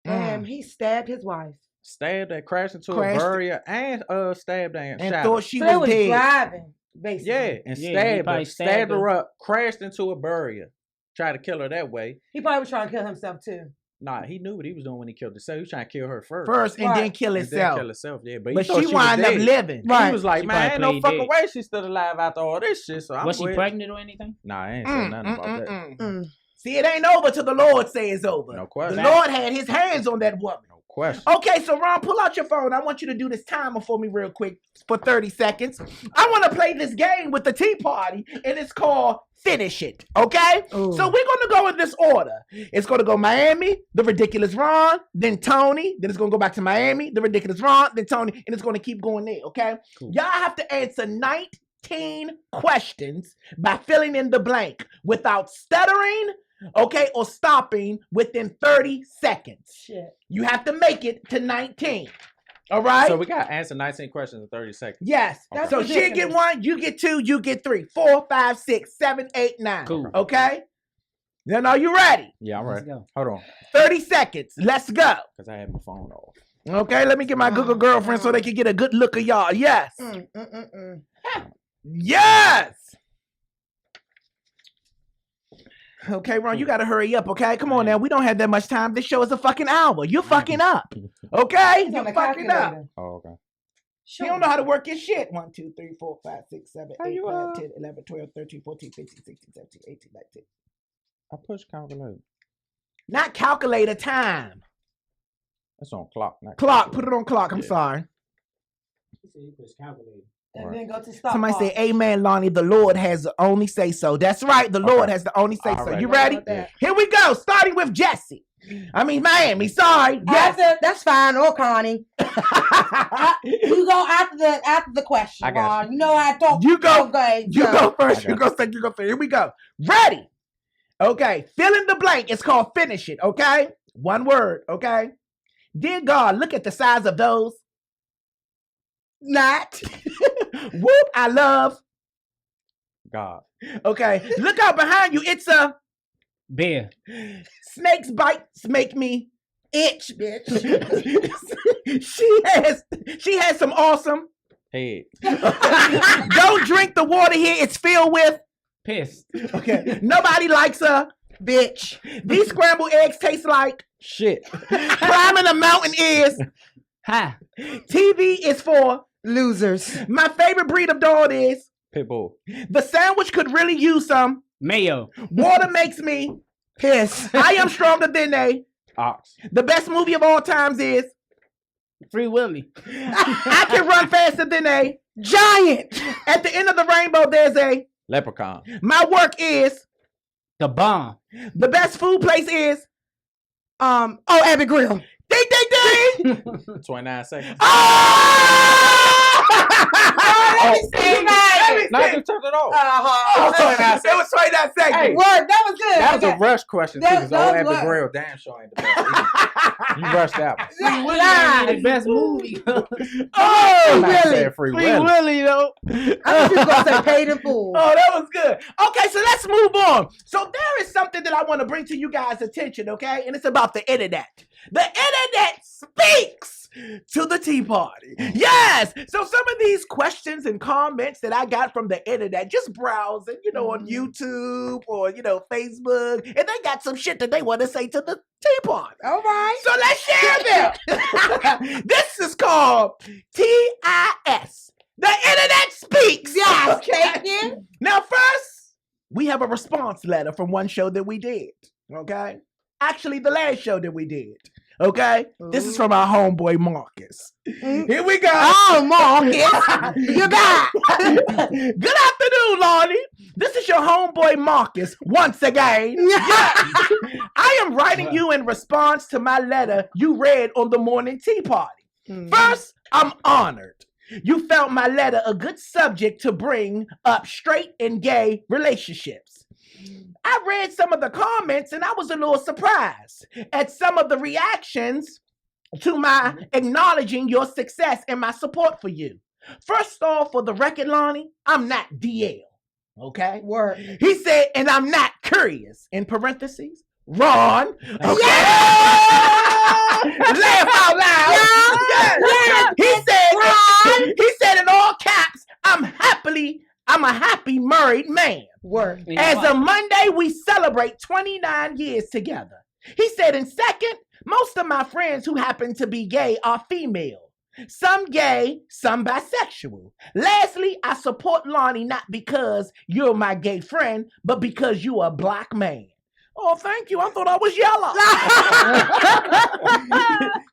Damn, he stabbed his wife. stabbed and crashed into Crashed- a burial and stabbed and And shot thought her. she So they was was dead. driving, basically. Yeah, and Yeah, he stabbed probably her, stabbed stabbed her. her up, crashed into a burial, tried to kill her that way. He probably was trying to kill himself too. Nah, he knew what he was doing when he killed himself. He was trying to kill her first. First and Right. then kill And then himself. kill herself, yeah. But, he But thought she was wound up dead. living. Right. He was like, She man, ain't probably no played fucking dead. way she's still alive after all this shit. So I'm Was she quit. pregnant or anything? Nah, I ain't saying nothing about that. Mm. See, it ain't over till the Lord say it's over. No The question. Lord had his hands on that woman. No question. Okay, so Ron, pull out your phone. I want you to do this timer for me real quick for 30 seconds. I want to play this game with the Tea Party, and it's called Finish It, okay? Ooh. So we're going to go in this order. It's going to go Miami, the ridiculous Ron, then Tony, then it's going to go back to Miami, the ridiculous Ron, then Tony, and it's going to keep going there, okay? Cool. Y'all have to answer 19 questions by filling in the blank without stuttering, okay, or stopping within 30 seconds. Shit. You have to make it to 19. All right? So we got to answer 19 questions in 30 seconds. Yes. That's So she ridiculous. get 1, you get 2, you get 3, 4, 5, 6, 7, 8, 9. Cool. Okay? Then are you ready? Yeah, I'm Let's ready. go. Hold on, 30 seconds. Let's go. because I had my phone off. Okay, let me get my Google girlfriend so they can get a good look of y'all. Yes. Yes. Okay, Ron, you gotta hurry up, okay? Come on now. We don't have that much time. This show is a fucking hour. You're fucking up. Okay? He's You're on the fucking up. calculator. Oh, okay. You don't know how to work your shit. 1, 2, 3, 4, 5, 6, 7, How 8, you, 9, 10, 11, 12, 13, 14, 15, 16, 17, 18, 19. I push calculator. Not calculator time. That's on clock. Not Clock. calculator. Put it on clock. I'm Yeah. sorry. He said he puts calculator. And then go to stop. Somebody bar. say, Amen, Lonnie. The Lord has the only say so. That's right. The Lord Okay. has the only say so. Alright. You ready? What about that? Here we go. Starting with Jesse. I mean, Miami. Sorry. Yes. That's fine. Or Connie. You go after the question. I got Ron. You know I talk. You go. Okay, You so- go first. I You got go second. You go third. Here we go. Ready. Okay. Fill in the blank. It's called finish it. Okay. One word. Okay. Dear God, look at the size of those. Not. Whoop. I love. God. Okay. Look out behind you. It's a Bear. snake's bites make me. Itch, bitch. She has some awesome. Head. Don't drink the water here. It's filled with. Piss. Okay. Nobody likes a Bitch. These scrambled eggs taste like. Shit. Climbing a mountain is. Ha. TV is for. Losers. My favorite breed of dog is. Pitbull. The sandwich could really use some. Mayo. Water makes me. Piss. I am stronger than they. Ox. The best movie of all times is. Free Willy. I can run faster than a. Giant. At the end of the rainbow, there's a. Leprechaun. My work is. The bomb. The best food place is. Abbey Grill. Ding, ding, ding. 29 seconds. Let me see, man. Now just turn it off. Uh-huh. 29 It was 29 seconds. Hey. Word, that was good. That was Okay. a rush question, too, That- because old that Abbey was- Grill damn sure ain't the best either. You rushed that one. Free Willy ain't the best movie. Oh, I'm not really? saying Free Free Willy. Willy though. I thought you were going to say paid in full. Oh, that was good. Okay, so let's move on. So there is something that I want to bring to you guys' attention, okay? And it's about the internet. The internet speaks to the Tea Party. Yes! So some of these questions and comments that I got from the internet, just browsing, on YouTube or, Facebook, and they got some shit that they want to say to the Tea Party. All right. So let's share them. This is called TIS. The internet speaks. Yes, Okay. thank you. Now, first, we have a response letter from one show that we did. Okay. Actually, the last show that we did. Okay. This is from our homeboy Marcus. Here we go. Oh, Marcus. You're back. Good afternoon, Lonnie. This is your homeboy Marcus once again. I am writing you in response to my letter you read on the morning tea party. First, I'm honored. You felt my letter a good subject to bring up straight and gay relationships. I read some of the comments and I was a little surprised at some of the reactions to my acknowledging your success and my support for you. First off, for the record, Lonnie, I'm not DL. Okay? Word. He said, and I'm not curious. In parentheses, Ron. Okay. Laugh out loud. Yeah. He said in all caps, I'm a happy married man. Word. As of Monday, we celebrate 29 years together. He said in second, most of my friends who happen to be gay are female. Some gay, some bisexual. Lastly, I support Lonnie not because you're my gay friend, but because you're a black man. Oh, thank you. I thought I was yellow.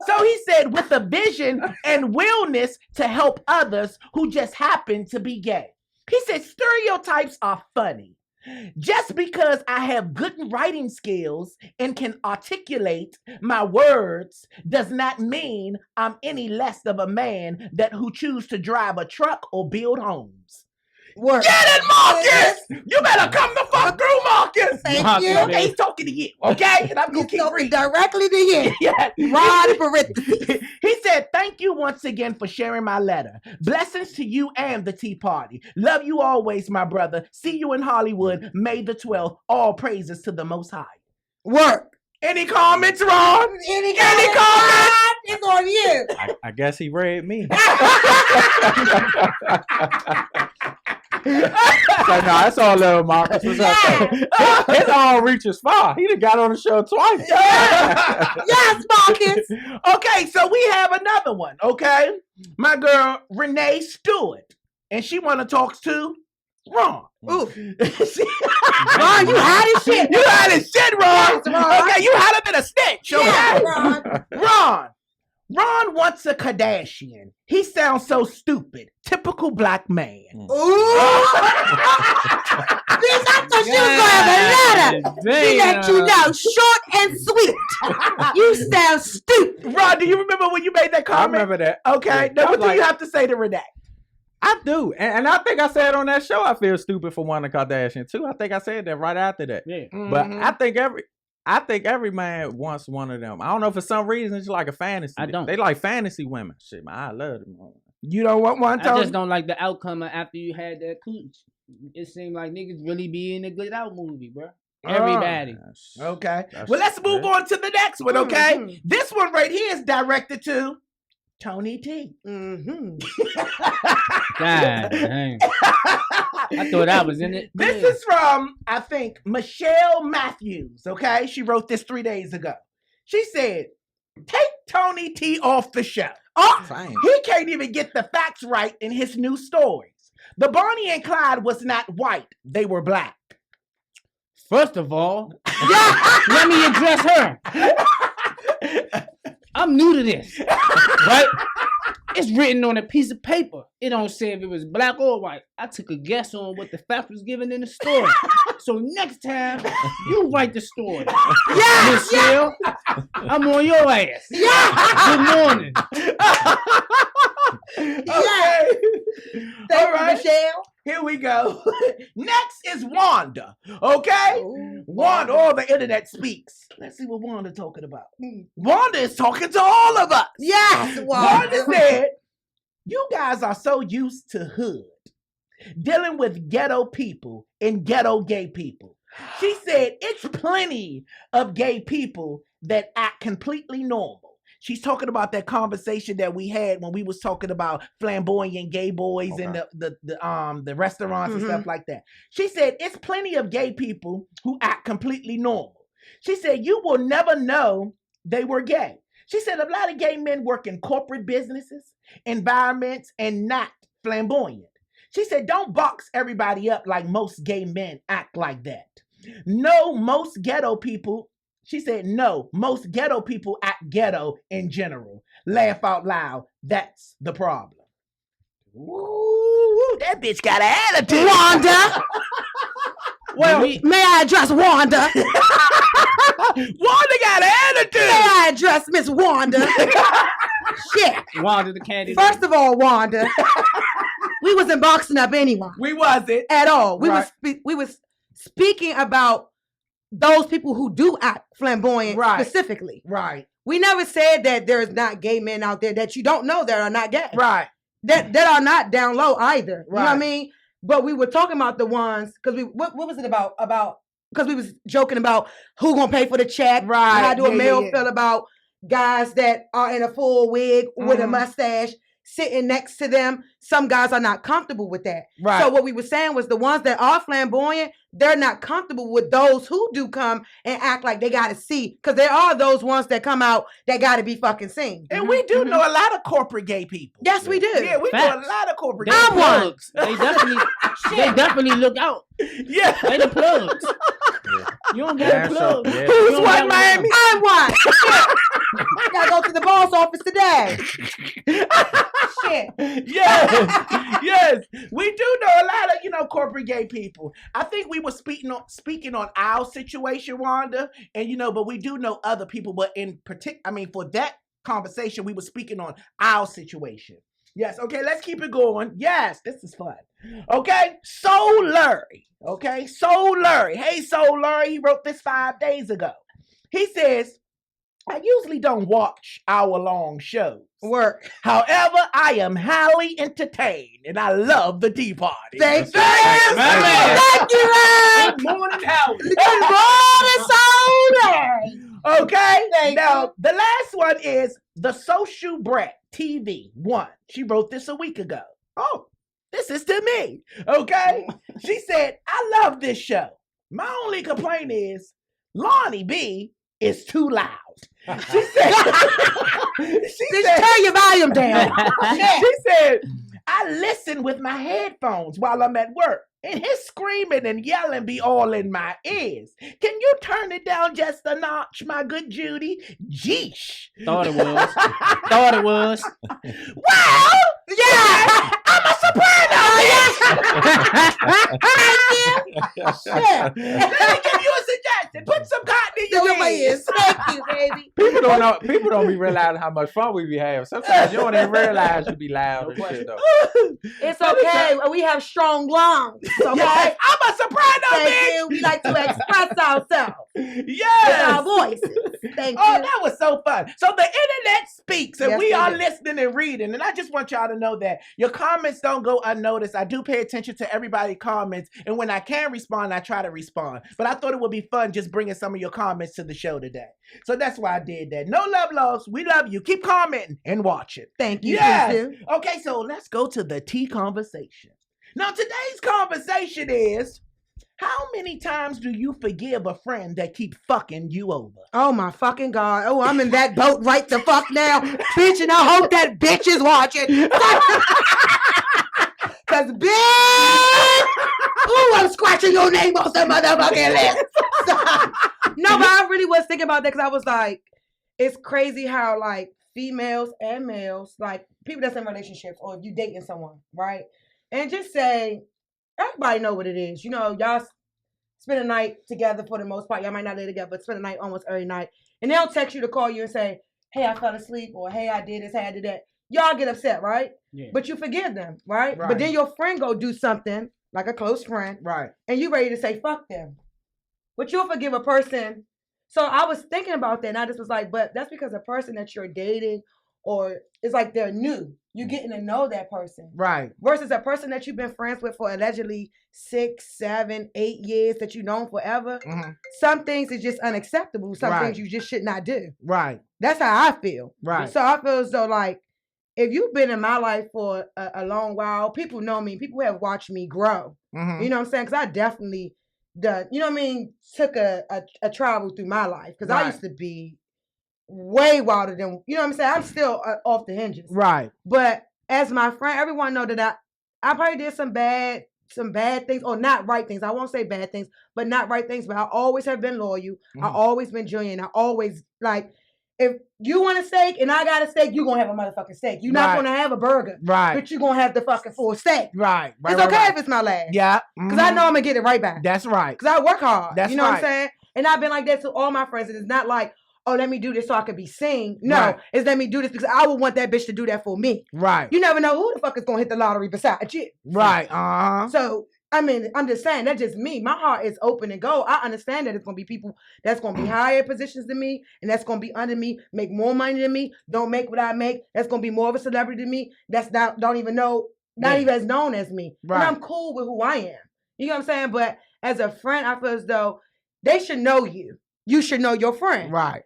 So he said, with a vision and willness to help others who just happen to be gay. He said, stereotypes are funny. Just because I have good writing skills and can articulate my words does not mean I'm any less of a man who chooses to drive a truck or build homes. Word. Get it, Marcus! You better come the fuck through, Marcus! Thank you. Okay, he's talking to you, okay? And I'm You gonna keep spoke reading. directly to you. Yeah. Rod parentheses. He said, thank you once again for sharing my letter. Blessings to you and the Tea Party. Love you always, my brother. See you in Hollywood, May the 12th. All praises to the Most High. Work. Any comments, Ron? Any comments? comments? It's on you. I guess he read me. So, no, that's all little Marcus. What's up, though? His all reaches far. He done got on the show twice. Yes, Marcus. Okay, so we have another one, okay? My girl, Renee Stewart. And she want to talk to Ron. Ooh. Ron, you hot as shit. You hot as shit, Ron. Yes, Ron. Okay, you hotter than a snitch, okay? Yeah, Ron. Ron wants a Kardashian. He sounds so stupid. Typical black man. Ooh. Bitch, I thought she was going to have a letter. She let you know, short and sweet. You sound stupid. Ron, do you remember when you made that I comment? remember that. Okay, now what do you have to say to Renee? I do. And I think I said on that show I feel stupid for wanting a Kardashian too. I think I said that right after that. Yeah. But I think every man wants one of them. I don't know, for some reason it's like a fantasy. I don't. They like fantasy women. Shit, man, I love them. You don't want one, I Tony? just don't like the outcome of after you had that cooch. It seemed like niggas really be in a Get Out movie, bro. Everybody. Okay. That's Well, let's move good. on to the next one, okay? Mhm. This one right here is directed to Tony T. Mm-hmm. God dang. I thought I was in it. This is from, I think, Michelle Matthews, okay? She wrote this 3 days ago. She said, take Tony T off the show. Oh, Fine. he can't even get the facts right in his new stories. The Bonnie and Clyde was not white. They were black. First of all, let me address her. I'm new to this, right? It's written on a piece of paper. It don't say if it was black or white. I took a guess on what the fact was given in the story. So next time, you write the story. Yes, Michelle, I'm on your ass. Yeah. Good morning. Okay. Thank you, Michelle. Here we go. Next is Wanda. Okay? Ooh, Wanda, all the internet speaks. Let's see what Wanda talking about. Wanda is talking to all of us. Yes, Wanda said, you guys are so used to hood, dealing with ghetto people and ghetto gay people. She said, it's plenty of gay people that act completely normal. She's talking about that conversation that we had when we was talking about flamboyant gay boys in the restaurants and stuff like that. She said, it's plenty of gay people who act completely normal. She said, you will never know they were gay. She said, a lot of gay men work in corporate businesses, environments, and not flamboyant. She said, don't box everybody up like most gay men act like that. No, most ghetto people. She said, no, most ghetto people act ghetto in general. Laugh out loud. That's the problem. Ooh, that bitch got an attitude. Wanda. Well, may I address Wanda? Wanda got an attitude. May I address Miss Wanda? Shit. Wanda the candy. First of all, Wanda, we wasn't boxing up anyone. We wasn't. At all. We Right. was speaking about those people who do act flamboyant specifically. Right. We never said that there's not gay men out there that you don't know that are not gay. Right. That are not down low either. Right. You know what I mean? But we were talking about the ones, because what was it about? Because we was joking about who gonna pay for the check. Right. How do a male yeah. feel about guys that are in a full wig with a mustache sitting next to them? Some guys are not comfortable with that. Right. So what we were saying was the ones that are flamboyant, they're not comfortable with those who do come and act like they got to see. Because there are those ones that come out that got to be fucking seen. And we do know a lot of corporate gay people. Yes, we do. Yeah, we know a lot of corporate gay They people. plugs. They definitely look out. Yeah. They the plugs. You don't get a plug. Yeah. Who's You don't what, got Miami? I'm one. I gotta go to the boss office today. Shit. Yes, yes. We do know a lot of, corporate gay people. I think we were speaking on our situation, Wanda, and but we do know other people, but in particular, for that conversation, we were speaking on our situation. Yes, okay, let's keep it going. Yes, this is fun. Okay, Soul Larry. Okay, Soul Larry. Hey, Soul Larry, he wrote this 5 days ago. He says, I usually don't watch hour-long shows. Work. However, I am highly entertained, and I love the Tea Party. Thank you. Thank you, man. Good morning, Howard. Good morning, Soul Larry. Okay, Thank now you. the last one is The Social Brat TV 1. She wrote this a week ago. Oh, this is to me. Okay, she said, I love this show. My only complaint is Lonnie Bee is too loud. She said, Turn your volume down. she said, I listen with my headphones while I'm at work, and his screaming and yelling be all in my ears. Can you turn it down just a notch, my good Judy? Jeesh. Thought it was. Well, yeah, I'm a soprano. Let me give you a suggestion. Put some cotton in your ears. Thank you, baby. People don't know. People don't be realizing how much fun we be having. Sometimes you don't even realize you be loud and shit though. It's okay. We have strong lungs. Okay. Yes, I'm a soprano, Thank bitch. you. We like to express ourselves. Yes. With our voices. Thank Oh, you. that was so fun. So the internet speaks, and Yes, we they are do. listening and reading. And I just want y'all to know that your comments don't go unnoticed. I do pay attention to everybody's comments, and when I can respond, I try to respond. But I thought it would be fun just bringing some of your comments to the show today. So that's why I did that. No love lost. We love you. Keep commenting and watching. Thank you. Yes. Susu. Okay, so let's go to the tea conversation. Now, today's conversation is, how many times do you forgive a friend that keep fucking you over? Oh my fucking God. Oh, I'm in that boat right the fuck now. Bitch, and I hope that bitch is watching. Cause bitch, ooh, I'm scratching your name off the motherfucking list. No, but I really was thinking about that because I was like, it's crazy how like females and males, like people that's in relationships or if you dating someone, right? And just say, everybody know what it is. You know, y'all spend a night together for the most part. Y'all might not live together, but spend a night almost every night. And they'll text you to call you and say, hey, I fell asleep, or hey, I did this, hey, I did that. Y'all get upset, right? Yeah. But you forgive them, right? Right. But then your friend go do something, like a close friend, Right. and you ready to say, fuck them. But you'll forgive a person. So I was thinking about that, and I just was like, but that's because a person that you're dating, or it's like they're new. You're getting to know that person. Right. Versus a person that you've been friends with for allegedly 6, 7, 8 years that you've known forever. Mm-hmm. Some things is just unacceptable. Some Right. things you just should not do. Right. That's how I feel. Right. So I feel as though like, if you've been in my life for a long while, people know me. People have watched me grow. Mm-hmm. You know what I'm saying? Because I definitely done, you know what I mean, took a travel through my life. Because I Right. used to be way wilder than, you know what I'm saying? I'm still off the hinges. Right. But as my friend, everyone know that I probably did some bad things, or not right things. I won't say bad things, but not right things. But I always have been loyal. Mm-hmm. I always been genuine. I always like, if you want a steak and I got a steak, you're gonna have a motherfucking steak. You're not Right. gonna have a burger, Right. but you're gonna have the fucking full steak. Right. Right. It's right, okay right. if it's my last. Yeah. Because I know I'm gonna get it right back. That's right. Because I work hard. That's you know what right. I'm saying? And I've been like that to all my friends. And it's not like, oh, let me do this so I can be seen. No, Right. it's let me do this because I would want that bitch to do that for me. Right. You never know who the fuck is gonna hit the lottery besides you. Right. Uh-huh. So I mean, I'm just saying, that's just me. My heart is open and go. I understand that it's gonna be people that's gonna be higher positions than me, and that's gonna be under me, make more money than me, don't make what I make. That's gonna be more of a celebrity than me. That's don't even know, not Yeah. even as known as me. Right. And I'm cool with who I am. You know what I'm saying? But as a friend, I feel as though they should know you. You should know your friend. Right.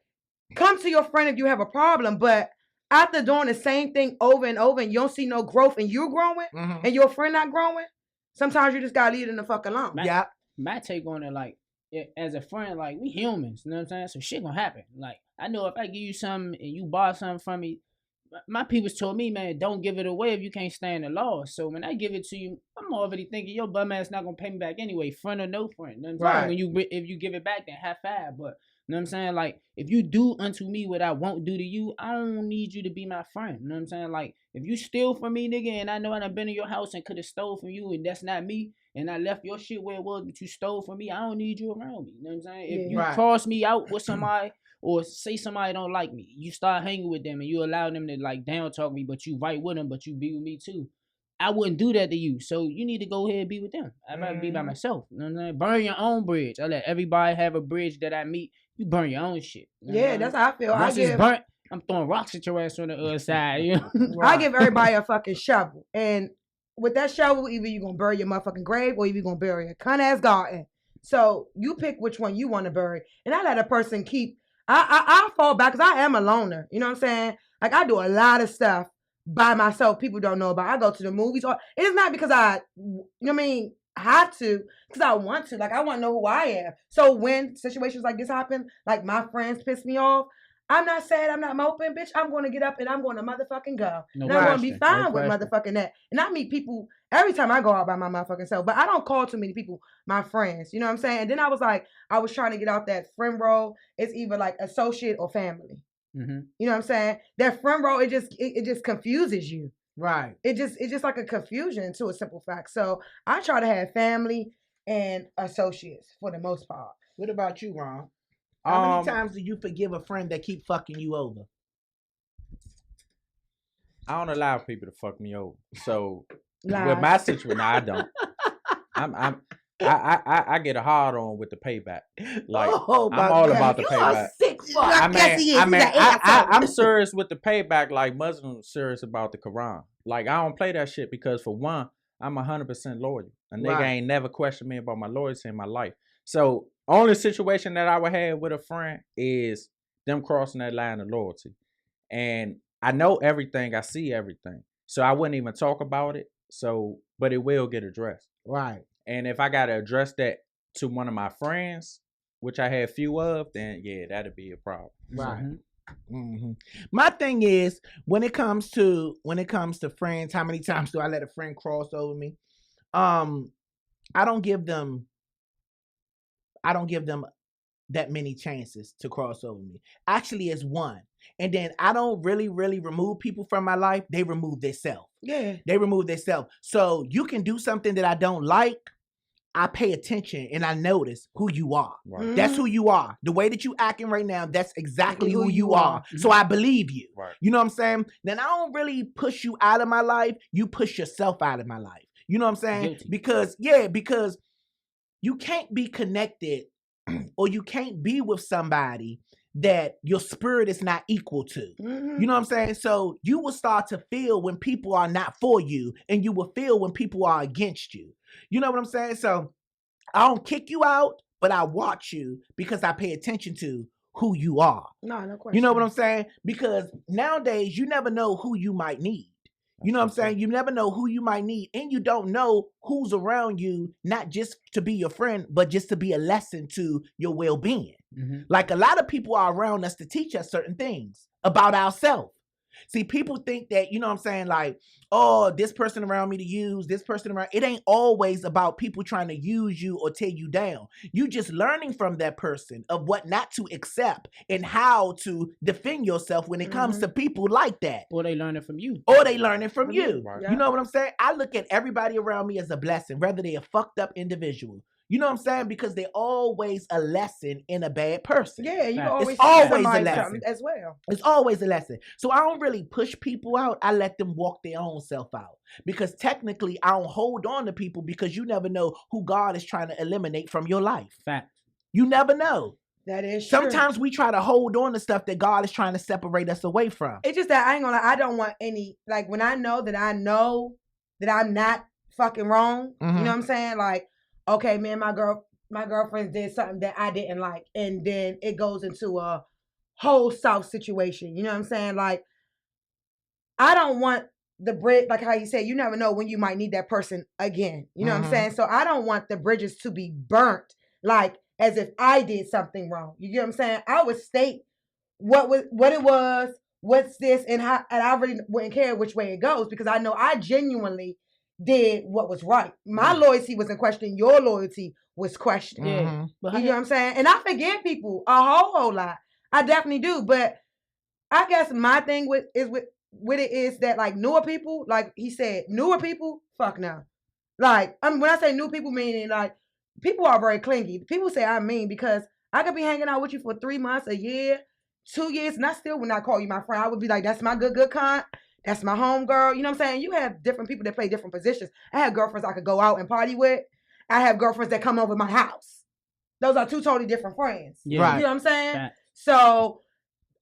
Come to your friend if you have a problem, but after doing the same thing over and over and you don't see no growth and you're growing Mm-hmm. and your friend not growing, sometimes you just gotta leave them the fuck alone. Yeah. My take on it, like, as a friend, like, we humans, you know what I'm saying? So shit gonna happen. Like, I know if I give you something and you borrow something from me, my people's told me, man, don't give it away if you can't stand the law. So when I give it to you, I'm already thinking your bum ass not gonna pay me back anyway, friend or no friend. You know what I'm saying? Right. If you give it back, then high five. But you know what I'm saying? Like, if you do unto me what I won't do to you, I don't need you to be my friend. You know what I'm saying? Like, if you steal from me, nigga, and I know I've been in your house and could have stole from you, and that's not me, and I left your shit where it was, but you stole from me, I don't need you around me. You know what I'm saying? If you Right. cross me out with somebody, or say somebody don't like me, you start hanging with them and you allow them to like down talk me, but you right with them, but you be with me too. I wouldn't do that to you. So you need to go ahead and be with them. I'd rather be by myself. You know what I'm saying? Burn your own bridge. I let everybody have a bridge that I meet. You burn your own shit. You know what Yeah, I'm that's saying? how I feel. Once it's burnt, I'm throwing rocks at your ass on the other side. You know? I give everybody a fucking shovel. And with that shovel, either you're gonna bury your motherfucking grave or you're gonna bury a cunt ass garden. So you pick which one you want to bury. And I let a person keep. I fall back because I am a loner. You know what I'm saying? Like I do a lot of stuff by myself. People don't know about. I go to the movies. Or it's not because I, you know what I mean, have to, because I want to. Like I want to know who I am. So when situations like this happen, like my friends piss me off, I'm not sad. I'm not moping, bitch. I'm going to get up and I'm going to motherfucking go. No and I'm going to be question. fine No with question. motherfucking that. And I meet people every time I go out by my motherfucking self. But I don't call too many people my friends. You know what I'm saying? And then I was trying to get out that friend role. It's either like associate or family. Mm-hmm. You know what I'm saying? That friend role, it just confuses you. Right. It's just like a confusion to a simple fact. So I try to have family and associates for the most part. What about you, Ron? How many times do you forgive a friend that keep fucking you over? I don't allow people to fuck me over. So Lies. with my situation, no, I don't. I get a hard on with the payback. Like Oh, my I'm all God. about the You payback. are sick fuck. I guess he is. He's an asshole. I'm serious with the payback. Like Muslims serious about the Quran. Like I don't play that shit because for one, I'm 100% loyal. A nigga Right. ain't never questioned me about my loyalty in my life. So only situation that I would have with a friend is them crossing that line of loyalty. And I know everything. I see everything. So I wouldn't even talk about it. So, but it will get addressed. Right. And if I gotta address that to one of my friends, which I had few of, then yeah, that'd be a problem. Right. Mm-hmm. My thing is when it comes to friends, how many times do I let a friend cross over me? I don't give them that many chances to cross over me. Actually, it's one. And then I don't really remove people from my life. They remove themselves. Yeah. They remove themselves. So you can do something that I don't like. I pay attention and I notice who you are. Right. That's who you are. The way that you acting right now, that's exactly who you are. So I believe you. Right. You know what I'm saying? Then I don't really push you out of my life. You push yourself out of my life. You know what I'm saying? Guilty. Because you can't be connected or you can't be with somebody that your spirit is not equal to. You know what I'm saying? So you will start to feel when people are not for you, and you will feel when people are against you. You know what I'm saying? So I don't kick you out, but I watch you because I pay attention to who you are. No question. You know what I'm saying? Because nowadays you never know who you might need. You know what I'm saying? You never know who you might need, and you don't know who's around you, not just to be your friend, but just to be a lesson to your well-being. Mm-hmm. Like a lot of people are around us to teach us certain things about ourselves. See, people think that, you know what I'm saying, like, oh, this person around me to use, this person around. It ain't always about people trying to use you or tear you down. You just learning from that person of what not to accept and how to defend yourself when it comes to people like that. Or they learn it from you. Or they learning from you. Right. You know what I'm saying? I look at everybody around me as a blessing, whether they're a fucked up individual. You know what I'm saying? Because they're always a lesson in a bad person. Yeah, you can It's always always teach somebody a lesson. something as well. It's always a lesson. So I don't really push people out. I let them walk their own self out. Because technically, I don't hold on to people because you never know who God is trying to eliminate from your life. Fact. You never know. That is true. Sometimes we try to hold on to stuff that God is trying to separate us away from. It's just that I ain't gonna lie, I don't want any, like when I know that I'm not fucking wrong, you know what I'm saying? Like, okay, man, my girlfriend did something that I didn't like, and then it goes into a whole South situation. You know what I'm saying? Like, I don't want the bridge, like how you say, you never know when you might need that person again. You know what I'm saying? So I don't want the bridges to be burnt, like as if I did something wrong. You get what I'm saying? I would state what it was, what's this, and how, and I really wouldn't care which way it goes because I know I genuinely did what was right. My loyalty was in question. Your loyalty was questioned. Yeah. You know what I'm saying? And I forgive people a whole lot. I definitely do. But I guess my thing with it is that like newer people, like he said, newer people, fuck no. Like when I say new people, meaning like people are very clingy. People say I'm mean because I could be hanging out with you for 3 months, a year, 2 years, and I still would not call you my friend. I would be like, that's my good cunt. That's my home girl. You know what I'm saying? You have different people that play different positions. I have girlfriends I could go out and party with. I have girlfriends that come over my house. Those are two totally different friends. Yeah. Right. You know what I'm saying? Fact. So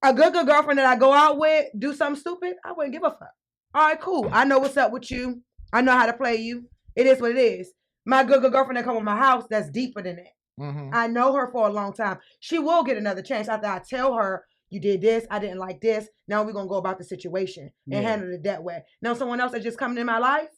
a good girlfriend that I go out with, do something stupid, I wouldn't give a fuck. All right, cool. I know what's up with you. I know how to play you. It is what it is. My good girlfriend that come to my house, that's deeper than that. I know her for a long time. She will get another chance after I tell her, you did this, I didn't like this. Now we're going to go about the situation and handle it that way. Now someone else that just coming in my life,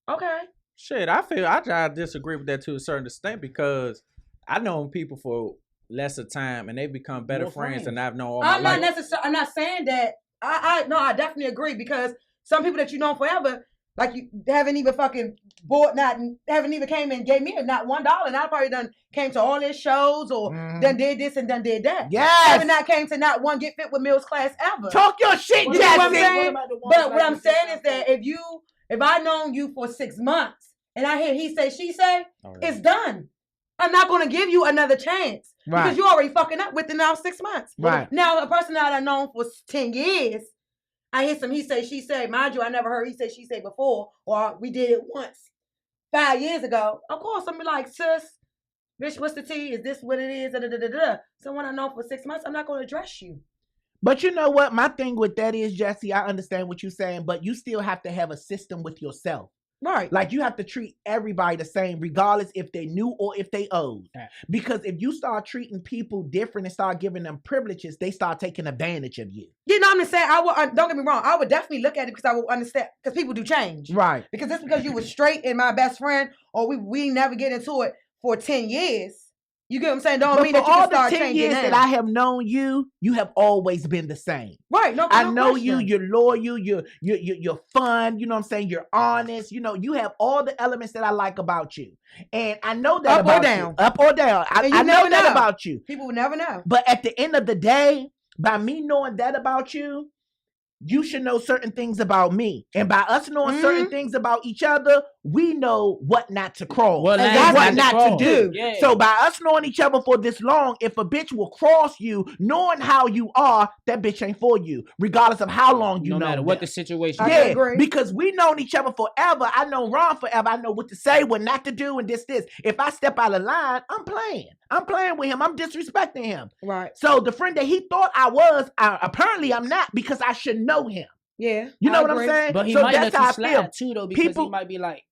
okay. Shit, I try to disagree with that to a certain extent because I know people for lesser time and they become better More friends friends. than I've known all my life. I'm not saying that. I definitely agree because some people that you know forever, like you haven't even fucking haven't even came and gave me not $1, and I probably done came to all their shows or done did this and done did that. Yes. Haven't not came to not one Get Fit with Meals class ever. Talk your shit, You know what I'm Jesse. saying? But what I'm saying is that if I known you for 6 months and I hear he say, she say, it's done. I'm not going to give you another chance because you already fucking up within now 6 months. Right. Now, a person that I've known for 10 years, I hear some he say, she say. Mind you, I never heard he say, she say before, or we did it once. 5 years ago, of course, I'm like, sis, bitch, what's the tea? Is this what it is? Da, da, da, da, da. Someone I know for 6 months, I'm not going to address you. But you know what? My thing with that is, Jesse, I understand what you're saying, but you still have to have a system with yourself. Right. Like you have to treat everybody the same, regardless if they new or if they old. Because if you start treating people different and start giving them privileges, they start taking advantage of you. You know what I'm saying? I would, don't get me wrong. I would definitely look at it because I would understand, because people do change. Right. Because just because you were straight and my best friend, or we never get into it for 10 years, you get what I'm saying? Don't mean that you can start changing. For all the 10 years that I have known you, you have always been the same. Right. No, I know you. You're loyal. You're fun. You know what I'm saying? You're honest. You know, you have all the elements that I like about you. And I know that about you. Up or down. I know that about you. People will never know. But at the end of the day, by me knowing that about you, you should know certain things about me. And by us knowing certain things about each other, we know what not to cross. What not to do. Yeah. So by us knowing each other for this long, if a bitch will cross you, knowing how you are, that bitch ain't for you. Regardless of how long you know. No matter what the situation is. Yeah, because we known each other forever. I know Ron forever. I know what to say, what not to do, and this. If I step out of line, I'm playing. I'm playing with him. I'm disrespecting him. Right. So the friend that he thought I was, apparently I'm not, because I should know him. Yeah. You know what I'm saying? But he so might that's how I feel too, though, because he might be like.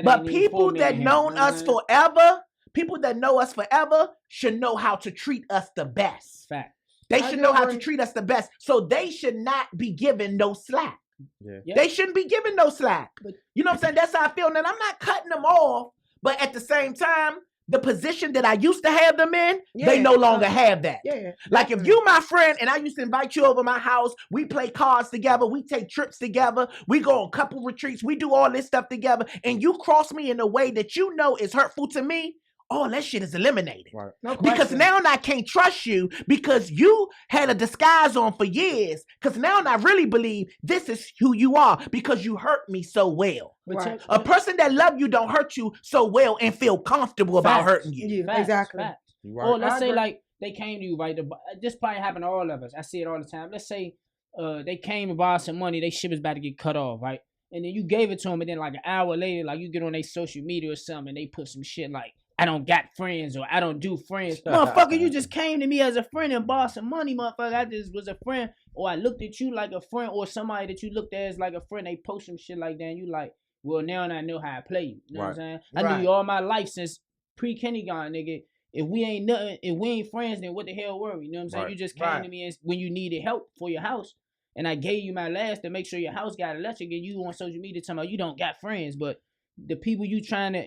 But people that known us forever, people that know us forever should know how to treat us the best. Fact. They should know how to treat us the best. So they should not be given no slack. Yeah. They shouldn't be given no slack. But, you know what I'm saying? That's how I feel. And I'm not cutting them off, but at the same time, the position that I used to have them in, they no longer have that. Yeah. Like if you my friend and I used to invite you over my house, we play cards together, we take trips together, we go on couple retreats, we do all this stuff together, and you cross me in a way that you know is hurtful to me, all that shit is eliminated. Right. No because now I can't trust you because you had a disguise on for years. Because now I really believe this is who you are because you hurt me so well. Right. A person that love you don't hurt you so well and feel comfortable about hurting you. Exactly. Right. Or let's say like they came to you, right? This probably happened to all of us. I see it all the time. Let's say they came and borrowed some money. They shit was about to get cut off, right? And then you gave it to them, and then like an hour later, like you get on their social media or something, and they put some shit like, I don't got friends or I don't do friends. Motherfucker, you just came to me as a friend and borrowed some money, motherfucker. I just was a friend. Or I looked at you like a friend or somebody that you looked at as like a friend. They post some shit like that and you like, well, now I know how I play you. You know what I'm saying? I knew you all my life since pre-kindergarten, nigga. If we ain't nothing, if we ain't friends, then what the hell were we? You know what I'm saying? You just came to me when you needed help for your house. And I gave you my last to make sure your house got electric and you on social media talking about you don't got friends. But the people you trying to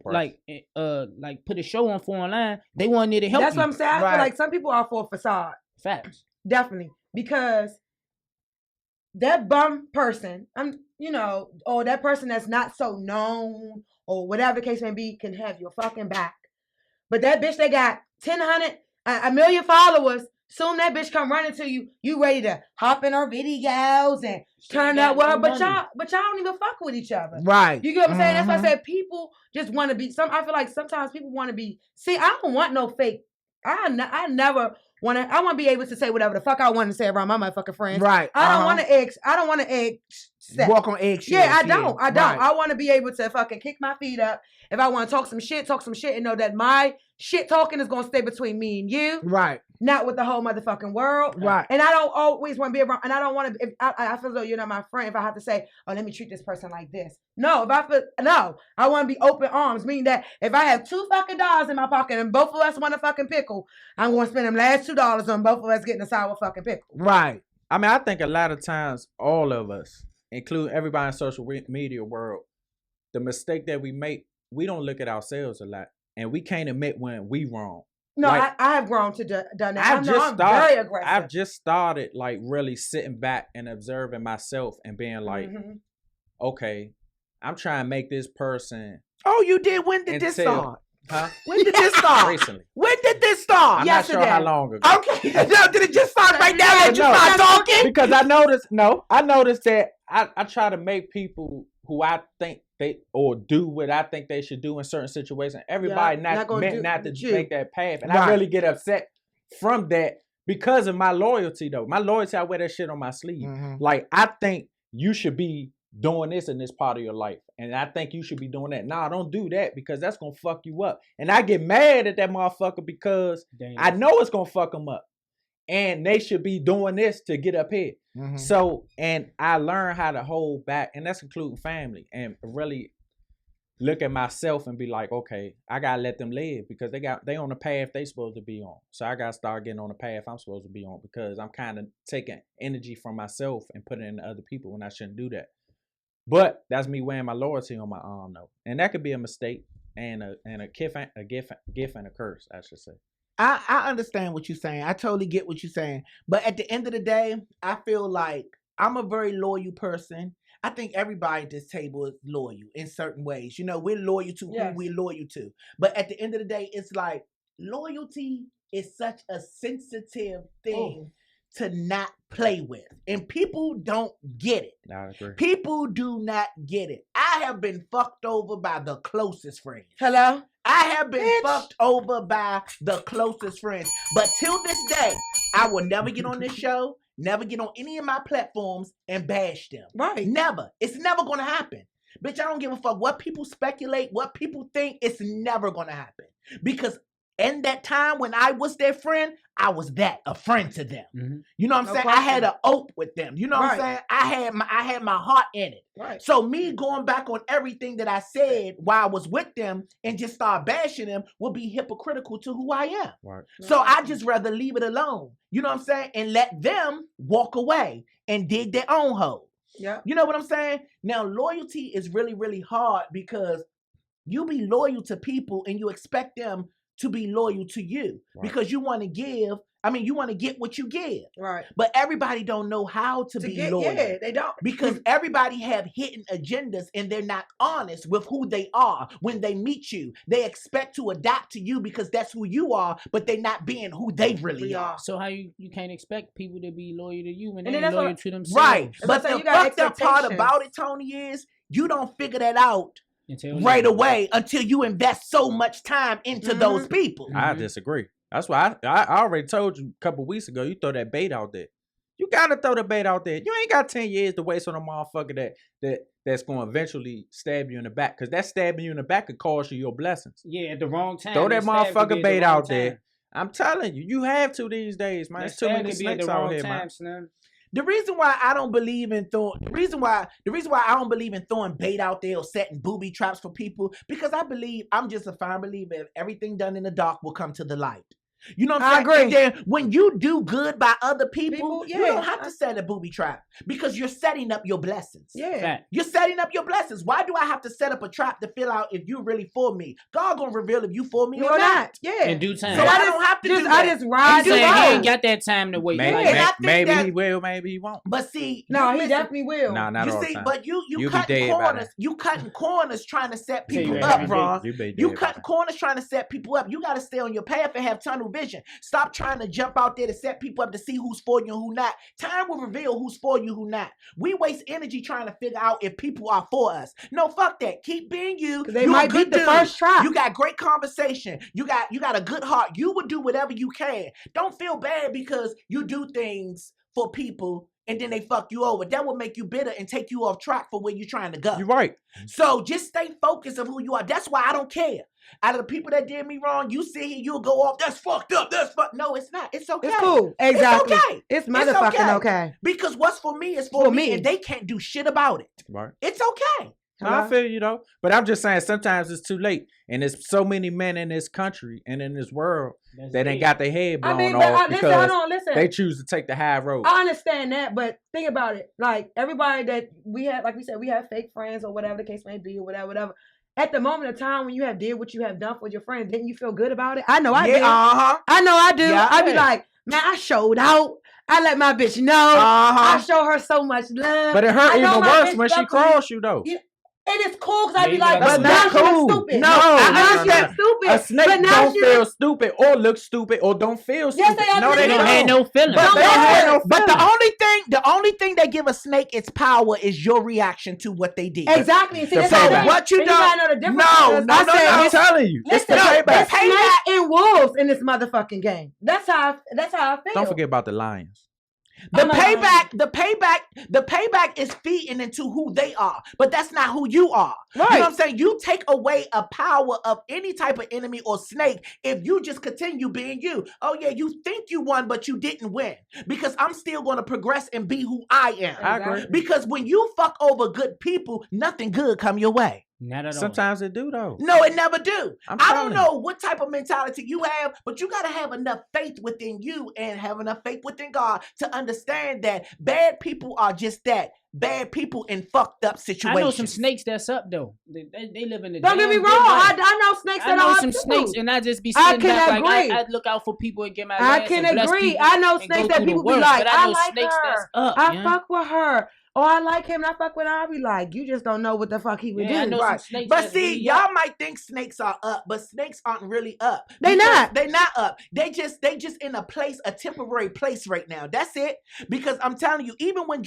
like put a show on for online, they want there to help. That's you. what I'm saying. I feel like some people are for a facade. Facts. Definitely. Because that bum person, or that person that's not so known or whatever the case may be can have your fucking back. But that bitch that got 1,000, a million followers, soon that bitch come running to you, you ready to hop in her videos and turn that well, but y'all don't even fuck with each other. Right. You get what I'm saying? That's why I said people just want to be I feel like sometimes people want to be, I don't want no fake. I never want to, I want to be able to say whatever the fuck I want to say around my motherfucking friends. Right. I don't want to walk on eggshells. Yeah, I don't. Right. I want to be able to fucking kick my feet up. If I want to talk some shit and know that my shit talking is going to stay between me and you. Right. Not with the whole motherfucking world. Right. And I don't always want to be around, and I don't want to, I feel as though you're not my friend if I have to say, oh, let me treat this person like this. No, I want to be open arms, meaning that if I have $2 in my pocket and both of us want a fucking pickle, I'm going to spend them last $2 on both of us getting a sour fucking pickle. Right. I mean, I think a lot of times, all of us, including everybody in social media world, the mistake that we make, we don't look at ourselves a lot, and we can't admit when we wrong. No, like, I have grown to done that. I'm very aggressive. I've just started like really sitting back and observing myself and being like, okay, I'm trying to make this person. Oh, you did? When did this start? Huh? When did this start? Recently. When did this start? I'm not sure how long ago. Okay. No, did it just start right now that you start talking? Because I noticed that I try to make people who I think they or do what I think they should do in certain situations. Everybody not to make that path. And I really get upset from that because of my loyalty though. My loyalty, I wear that shit on my sleeve. Like I think you should be doing this in this part of your life, and I think you should be doing that. Nah, don't do that because that's gonna fuck you up. And I get mad at that motherfucker because I know it's gonna fuck them up, and they should be doing this to get up here. Mhm. So, and I learned how to hold back, and that's including family, and really look at myself and be like, okay, I gotta let them live because they on the path they supposed to be on. So I gotta start getting on the path I'm supposed to be on because I'm kind of taking energy from myself and putting it into other people when I shouldn't do that. But that's me wearing my loyalty on my arm though, and that could be a mistake and a gift and a curse, I should say. I understand what you're saying. I totally get what you're saying. But at the end of the day, I feel like I'm a very loyal person. I think everybody at this table is loyal in certain ways. You know, we're loyal to who we're loyal to. But at the end of the day, it's like loyalty is such a sensitive thing to not play with. And people don't get it. I agree. People do not get it. I have been fucked over by the closest friends. Hello? I have been fucked over by the closest friends. But till this day, I will never get on this show, never get on any of my platforms and bash them. Right. Never. It's never going to happen. Bitch, I don't give a fuck what people speculate, what people think. It's never going to happen. Because in that time when I was their friend, I was a friend to them. Mm-hmm. You know what I'm saying? I had an oath with them. You know what I'm saying? I had my heart in it. Right. So me going back on everything that I said while I was with them and just start bashing them would be hypocritical to who I am. Right. So I just rather leave it alone. You know what I'm saying? And let them walk away and dig their own hole. Yeah. You know what I'm saying? Now, loyalty is really, really hard because you be loyal to people and you expect them to be loyal to you because you want to give. I mean, you want to get what you give. Right. But everybody don't know how to be loyal. Yeah, they don't. Because everybody have hidden agendas and they're not honest with who they are when they meet you. They expect to adapt to you because that's who you are, but they're not being who they really are. So how you can't expect people to be loyal to you when And they're then that's loyal what- to themselves? Right. But So the you got fucked up part expectations. about it, Tony, is you don't figure that out Until right away until you invest so much time into those people. I disagree. That's why I already told you a couple weeks ago, you throw that bait out there. You gotta throw the bait out there. You ain't got 10 years to waste on a motherfucker that's gonna eventually stab you in the back. Cause that stabbing you in the back could cost you your blessings. Yeah, at the wrong time. Throw that motherfucker bait out there. Time. I'm telling you, you have to these days, man. That There's too many stab could be at snakes the out wrong here, time, man. Slim. The reason why I don't believe in throwing I don't believe in throwing bait out there or setting booby traps for people, because I'm just a firm believer if everything done in the dark will come to the light. You know what I'm saying? agree. And then when you do good by other people, you yeah. don't have to set a booby trap because you're setting up your blessings. Yeah. Fact. You're setting up your blessings. Why do I have to set up a trap to fill out if you really for me? God gonna reveal if you for me You're or not. not. Yeah. In due time. So I don't have to do that. I just ride He the said he ain't road. got that time to wait. Maybe, Yeah, and I think maybe that- he will, maybe he won't. But see, No, you he definitely will. Nah, not you all see, the time. but you You be cutting dead by corners. then. You cutting corners trying to set Tell you people that up, every Ron. You be You dead by cutting then. corners trying to set people up. You got to stay on your path and have tunnel vision. Stop trying to jump out there to set people up to see who's for you and who not. Time will reveal who's for you, who not. We waste energy trying to figure out if people are for us. No, fuck that. Keep being you. 'Cause they You a might good beat the dude. first trap. You got great conversation. You got a good heart. You would do whatever you can. Don't feel bad because you do things for people and then they fuck you over. That will make you bitter and take you off track for where you're trying to go. You're right. So just stay focused of who you are. That's why I don't care. Out of the people that did me wrong, you sit here, you'll go off, that's fucked up, that's fucked. No, it's not. It's okay. It's cool. Exactly. It's okay. It's motherfucking okay. Because what's for me is for me, and they can't do shit about it. Right. It's okay. I feel you though, but I'm just saying sometimes it's too late, and there's so many men in this country and in this world that ain't got their head blown off because listen. they choose to take the high road. I understand that, but think about it. Like everybody that we have, like we said, we have fake friends or whatever the case may be, or whatever. At the moment of time when you have did what you have done for your friends, didn't you feel good about it? I know I did. I know I do. Yeah, I be like, man, I showed out. I let my bitch know. I show her so much love. But it hurt I know even my worse bitch when she love me. crossed you though. Yeah. And it's cool because I be Yeah, like, that's but not now she's cool. stupid. No, now no, she's stupid. A snake but now don't she's feel stupid or look stupid or don't feel stupid. Yes, they are. No, They don't don't. have no feelings. But, They don't have no but the only thing that give a snake its power is your reaction to what they did. Exactly. See, The that's what payback. I'm What you saying. don't- gotta know the difference. No, because no, I no, said, no. I'm telling you, it's the Listen, payback. there's snakes and wolves in this motherfucking game. That's how I feel. Don't forget about the lions. The payback is feeding into who they are, but that's not who you are. Right. You know what I'm saying? You take away a power of any type of enemy or snake if you just continue being you. Oh yeah, you think you won, but you didn't win, because I'm still going to progress and be who I am. I agree. Because when you fuck over good people, nothing good come your way. Not at all. Sometimes it do though. No, it never do. I don't telling know what type of mentality you have, but you got to have enough faith within you and have enough faith within God to understand that bad people are just that. Bad people in fucked up situations. I know some snakes that's up though. They live in the. Don't get me damn wrong. good life. I know snakes I that know are some up too. snakes, and I just be I sitting can back agree. like I look out for people and get my. I last can and bless agree. people I know and snakes go that through the people be worst, like, but I I know like snakes her. that's up. I yeah. fuck with her. Or I like him and I fuck with her. I be like, you just don't know what the fuck he would Yeah, I do. know Right. some snakes. But that's see, really y'all up. might think snakes are up, but snakes aren't really up. They Because not. They not up. They just in a place, a temporary place right now. That's it. Because I'm telling you, even when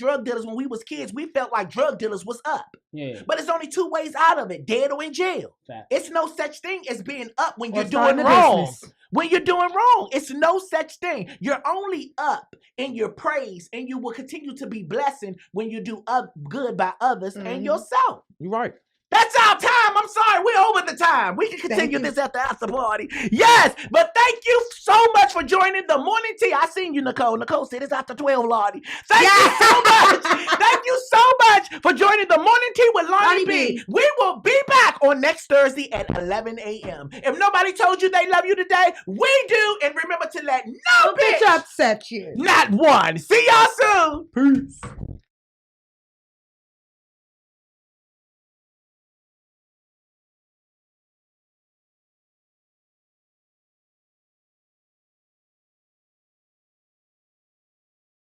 we was kids, we felt like drug dealers was up. Yeah. But it's only two ways out of it: dead or in jail. Fact. It's no such thing as being up when Or you're starting doing a wrong. business. When you're doing wrong, it's no such thing. You're only up in your praise, and you will continue to be blessing when you do good by others and yourself. You're right. That's our time. I'm sorry. We're over the time. We can continue this at the after party. Yes, but thank you so much for joining the morning tea. I seen you, Nicole. Nicole said it's after 12, Lottie. Thank you so much. Thank you so much for joining the morning tea with Lonnie B. We will be back on next Thursday at 11 a.m. If nobody told you they love you today, we do. And remember to let no bitch upset you. not one. See y'all soon. Peace.